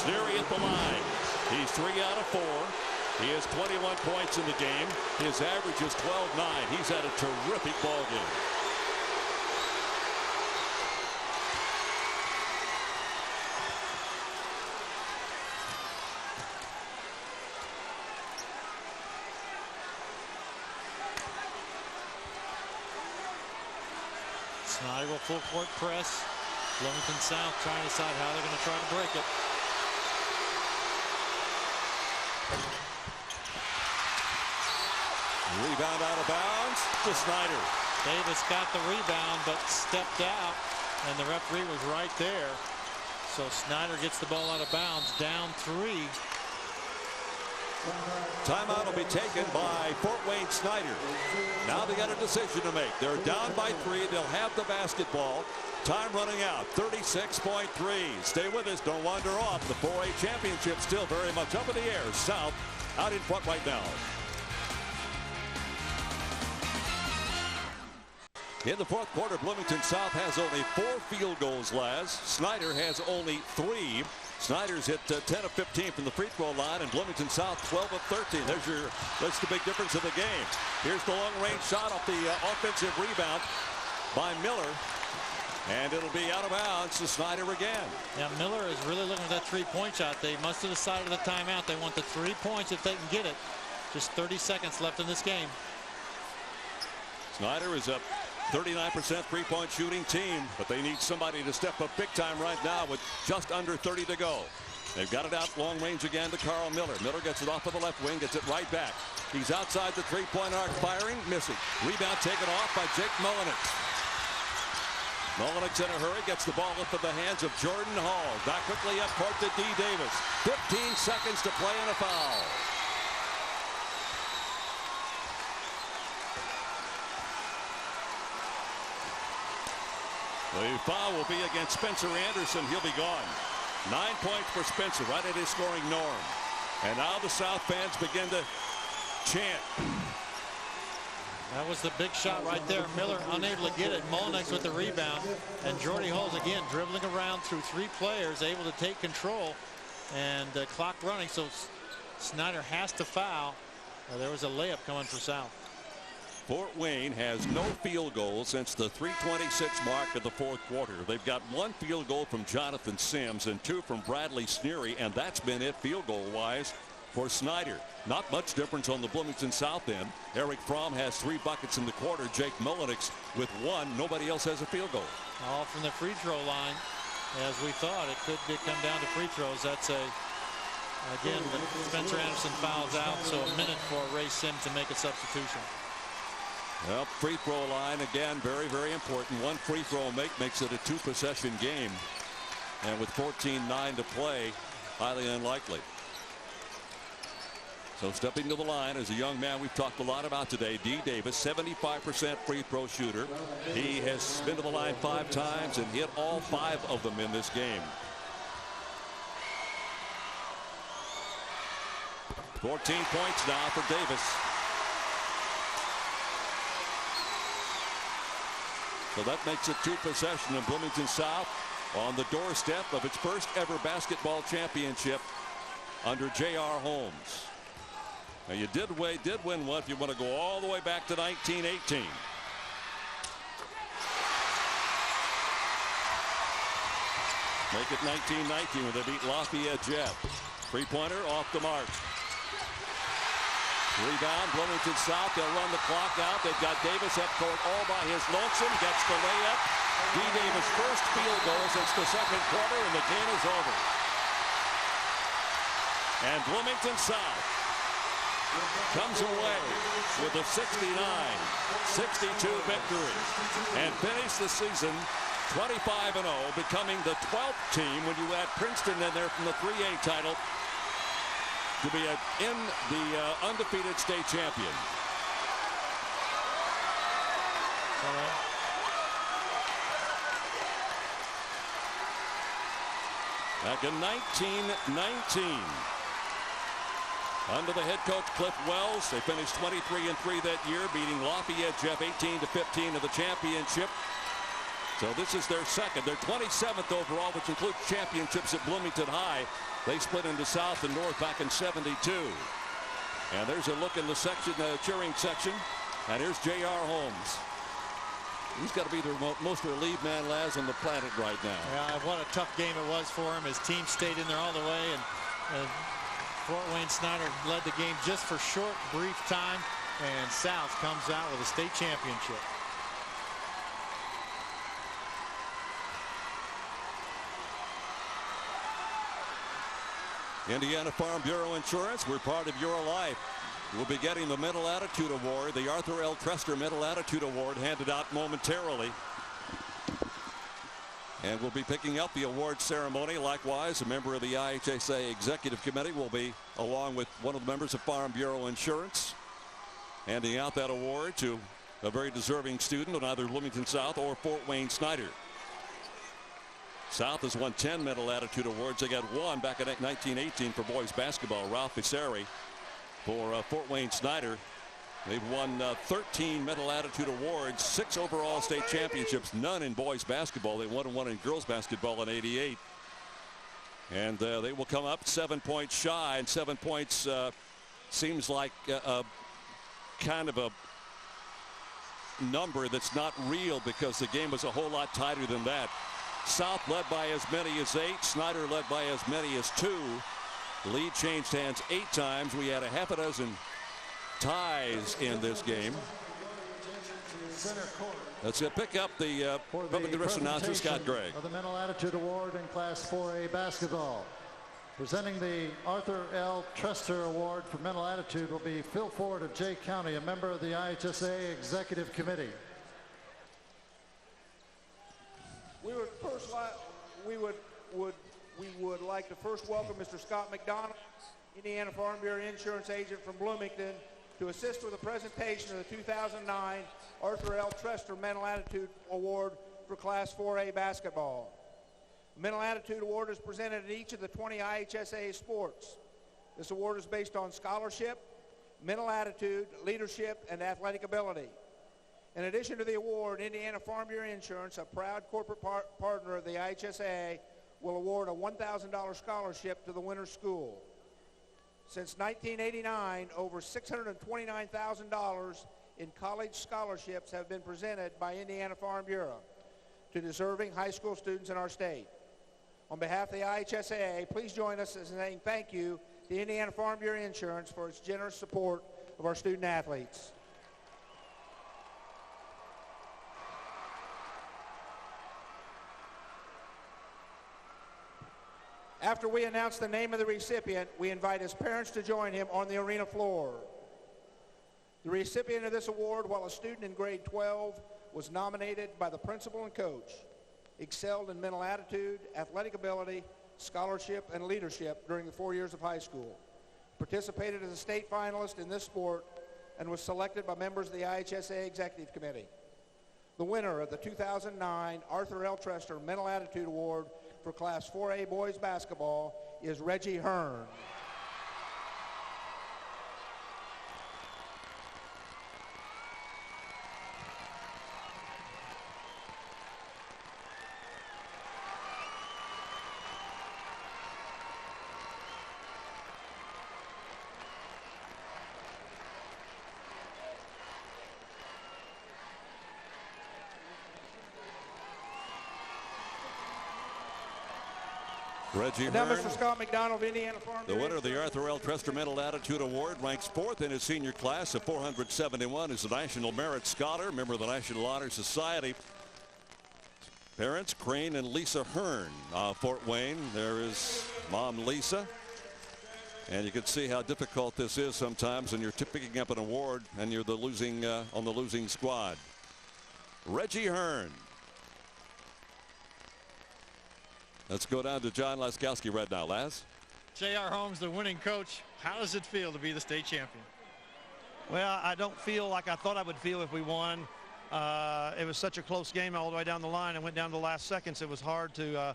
S1: Sneery at the line. He's 3 out of 4. He has 21 points in the game. His average is 12-9. He's had a terrific ball game.
S2: Snider will full court press. Bloomington South trying to decide how they're going to try to break it.
S1: Rebound out of bounds to Snider.
S2: Davis got the rebound but stepped out, and the referee was right there. So Snider gets the ball out of bounds, down 3.
S1: Timeout will be taken by Fort Wayne Snider. Now they got a decision to make. They're down by 3. They'll have the basketball. Time running out. 36.3. Stay with us. Don't wander off. The 4A championship still very much up in the air. South out in front right now. In the fourth quarter, Bloomington South has only 4 field goals last. Snider has only 3. Snider's hit 10 of 15 from the free throw line, and Bloomington South 12 of 13. That's the big difference in the game. Here's the long range shot off the offensive rebound by Miller, and it'll be out of bounds to Snider again.
S2: Yeah, Miller is really looking at that 3-point shot. They must have decided the timeout. They want the 3 points if they can get it. Just 30 seconds left in this game.
S1: Snider is up 39% three-point shooting team, but they need somebody to step up big time right now with just under 30 to go. They've got it out long range again to Carl Miller. Miller gets it off of the left wing, gets it right back. He's outside the three-point arc, firing, missing. Rebound taken off by Jake Mullenix. Mullenix in a hurry, gets the ball into the hands of Jordan Hall. Back quickly up court to D. Davis. 15 seconds to play and a foul. The foul will be against Spencer Anderson. He'll be gone. 9 points for Spencer, right at his scoring norm. And now the South fans begin to chant.
S2: That was the big shot right there. Miller unable to get it. Mullenix with the rebound. And Jordy Hulls again dribbling around through three players, able to take control. And clock running, so Snider has to foul. There was a layup coming for South.
S1: Fort Wayne has no field goal since the 3:26 mark of the fourth quarter. They've got one field goal from Jonathan Sims and two from Bradley Sneary, and that's been it field goal wise for Snider. Not much difference on the Bloomington South end. Eric Fromm has 3 buckets in the quarter. Jake Mullenix with 1. Nobody else has a field goal.
S2: All from the free throw line. As we thought, it could come down to free throws. That's again, Spencer Anderson fouls out, so a minute for Ray Sims to make a substitution.
S1: Well, free throw line again, very, very important. One free throw makes it a 2-possession game. And with 14:9 to play, highly unlikely. So stepping to the line is a young man we've talked a lot about today, D. Davis, 75% free throw shooter. He has been to the line 5 times and hit all 5 of them in this game. 14 points now for Davis. So that makes it 2-possession, and Bloomington South on the doorstep of its first ever basketball championship under J.R. Holmes. Now you did win one if you want to go all the way back to 1918. Make it 1919 when they beat Lafayette Jet. Three-pointer off the mark. Rebound, Bloomington South. They'll run the clock out. They've got Davis up court all by his lonesome. Gets the layup. D. Davis' first field goal since the second quarter, and the game is over. And Bloomington South comes away with a 69-62 victory and finish the season 25-0, becoming the 12th team when you add Princeton in there from the 3A title to be in the undefeated state champion. Back in 1919, under the head coach Cliff Wells, they finished 23-3 that year, beating Lafayette Jeff 18-15 in the championship. So this is their second, their 27th overall, which includes championships at Bloomington High. They split into South and North back in '72. And there's a look in the section, cheering section. And here's J.R. Holmes. He's got to be the most relieved man, Laz, on the planet right now.
S2: Yeah, what a tough game it was for him. His team stayed in there all the way, and Fort Wayne Snider led the game just for short, brief time, and South comes out with a state championship.
S1: Indiana Farm Bureau Insurance, we're part of your life. We'll be getting the Mental Attitude Award, the Arthur L. Trester Mental Attitude Award, handed out momentarily. And we'll be picking up the award ceremony. Likewise, a member of the IHSA Executive Committee will be along with one of the members of Farm Bureau Insurance, handing out that award to a very deserving student on either Bloomington South or Fort Wayne Snider. South has won 10 Mental Attitude Awards. They got one back in 1918 for boys basketball. Ralph Fiseri for Fort Wayne Snider. They've won 13 Mental Attitude Awards, 6 overall state championships, none in boys basketball. They won one in girls basketball in '88. And they will come up 7 points shy, and 7 points seems like kind of a number that's not real because the game was a whole lot tighter than that. South led by as many as 8. Snider led by as many as 2. The lead changed hands 8 times. We had a half a dozen ties in this game. Let's pick up the public address announcer, Scott Gregg.
S6: Of the Mental Attitude Award in Class 4A basketball. Presenting the Arthur L. Trester Award for Mental Attitude will be Phil Ford of Jay County, a member of the IHSA Executive Committee.
S7: We would like to first welcome Mr. Scott McDonald, Indiana Farm Bureau Insurance Agent from Bloomington, to assist with the presentation of the 2009 Arthur L. Trester Mental Attitude Award for Class 4A basketball. The Mental Attitude Award is presented in each of the 20 IHSA sports. This award is based on scholarship, mental attitude, leadership, and athletic ability. In addition to the award, Indiana Farm Bureau Insurance, a proud corporate partner of the IHSA, will award a $1,000 scholarship to the winner's school. Since 1989, over $629,000 in college scholarships have been presented by Indiana Farm Bureau to deserving high school students in our state. On behalf of the IHSAA, please join us in saying thank you to Indiana Farm Bureau Insurance for its generous support of our student athletes. After we announce the name of the recipient, we invite his parents to join him on the arena floor. The recipient of this award, while a student in grade 12, was nominated by the principal and coach, excelled in mental attitude, athletic ability, scholarship, and leadership during the 4 years of high school, participated as a state finalist in this sport, and was selected by members of the IHSA Executive Committee. The winner of the 2009 Arthur L. Trester Mental Attitude Award for Class 4A boys basketball is Reggie Hearn.
S1: Reggie
S7: And now
S1: Hearn,
S7: Mr. Scott McDonald of Indiana Farm
S1: the
S7: Bureau
S1: winner of the Arthur L. Trester Mental Attitude Award, ranks 4th in his senior class of 471, is a National Merit Scholar, member of the National Honor Society. Parents, Crane and Lisa Hearn of Fort Wayne. There is Mom Lisa. And you can see how difficult this is sometimes when you're picking up an award and you're the losing on the losing squad. Reggie Hearn. Let's go down to John Laskowski right now. Laz?
S3: J.R. Holmes, the winning coach. How does it feel to be the state champion?
S4: Well, I don't feel like I thought I would feel if we won. It was such a close game all the way down the line. It went down to the last seconds. It was hard to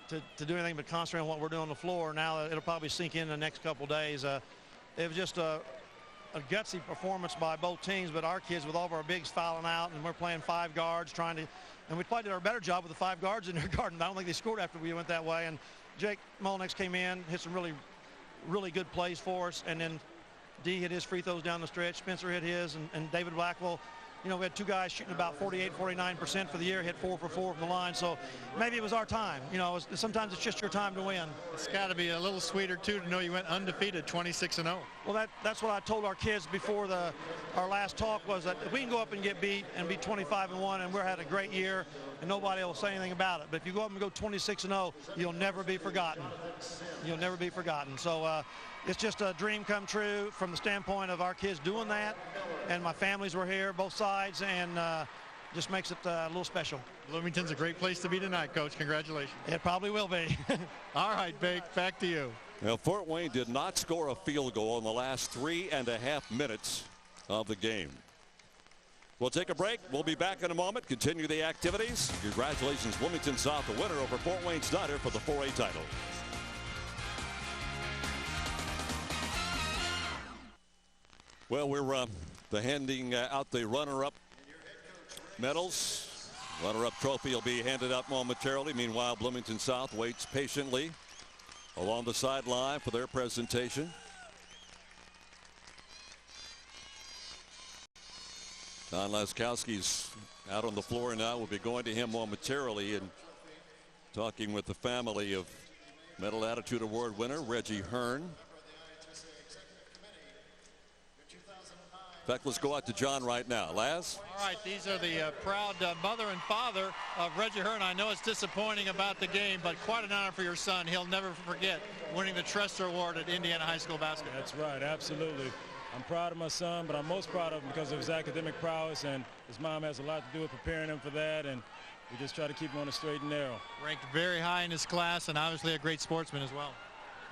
S4: do anything but concentrate on what we're doing on the floor. Now it'll probably sink in the next couple days. It was just a gutsy performance by both teams, but our kids with all of our bigs fouling out, and we're playing 5 guards trying to, and we probably did our better job with the 5 guards in their garden. I don't think they scored after we went that way. And Jake Molnix came in, hit some really good plays for us, and then D hit his free throws down the stretch. Spencer hit his, and David Blackwell. You know, we had 2 guys shooting about 48, 49% for the year, hit 4 for 4 from the line. So maybe it was our time. You know, sometimes it's just your time to win.
S3: It's got to be a little sweeter, too, to know you went undefeated, 26-0.
S4: Well, that's what I told our kids before our last talk, was that if we can go up and get beat and be 25-1, and we're had a great year, and nobody will say anything about it. But if you go up and go 26-0, you'll never be forgotten. You'll never be forgotten. So it's just a dream come true from the standpoint of our kids doing that, and my families were here, both sides, and just makes it a little special.
S3: Bloomington's a great place to be tonight, Coach. Congratulations.
S4: It probably will be.
S3: All right, Bake, back to you.
S1: Now, Fort Wayne did not score a field goal in the last 3.5 minutes of the game. We'll take a break. We'll be back in a moment. Continue the activities. Congratulations, Bloomington South, the winner over Fort Wayne Snider for the 4A title. Well, we're handing out the runner-up medals. Runner-up trophy will be handed out momentarily. Meanwhile, Bloomington South waits patiently along the sideline for their presentation. Don Laskowski's out on the floor now. We'll be going to him momentarily and talking with the family of Mental Attitude Award winner Reggie Hearn. In fact, let's go out to John right now. Laz?
S2: All right, these are the proud mother and father of Reggie Hearn. I know it's disappointing about the game, but quite an honor for your son. He'll never forget winning the Trester Award at Indiana High School basketball.
S8: That's right, absolutely. I'm proud of my son, but I'm most proud of him because of his academic prowess, and his mom has a lot to do with preparing him for that, and we just try to keep him on the straight and narrow.
S2: Ranked very high in his class, and obviously a great sportsman as well.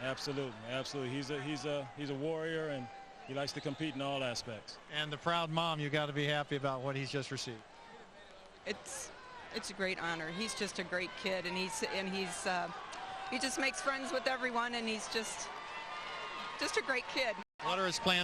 S8: Absolutely, absolutely. He's a warrior, and he likes to compete in all aspects.
S2: And the proud mom, you got to be happy about what he's just received.
S9: It's a great honor. He's just a great kid, and he just makes friends with everyone, and he's just a great kid.
S2: What are his plans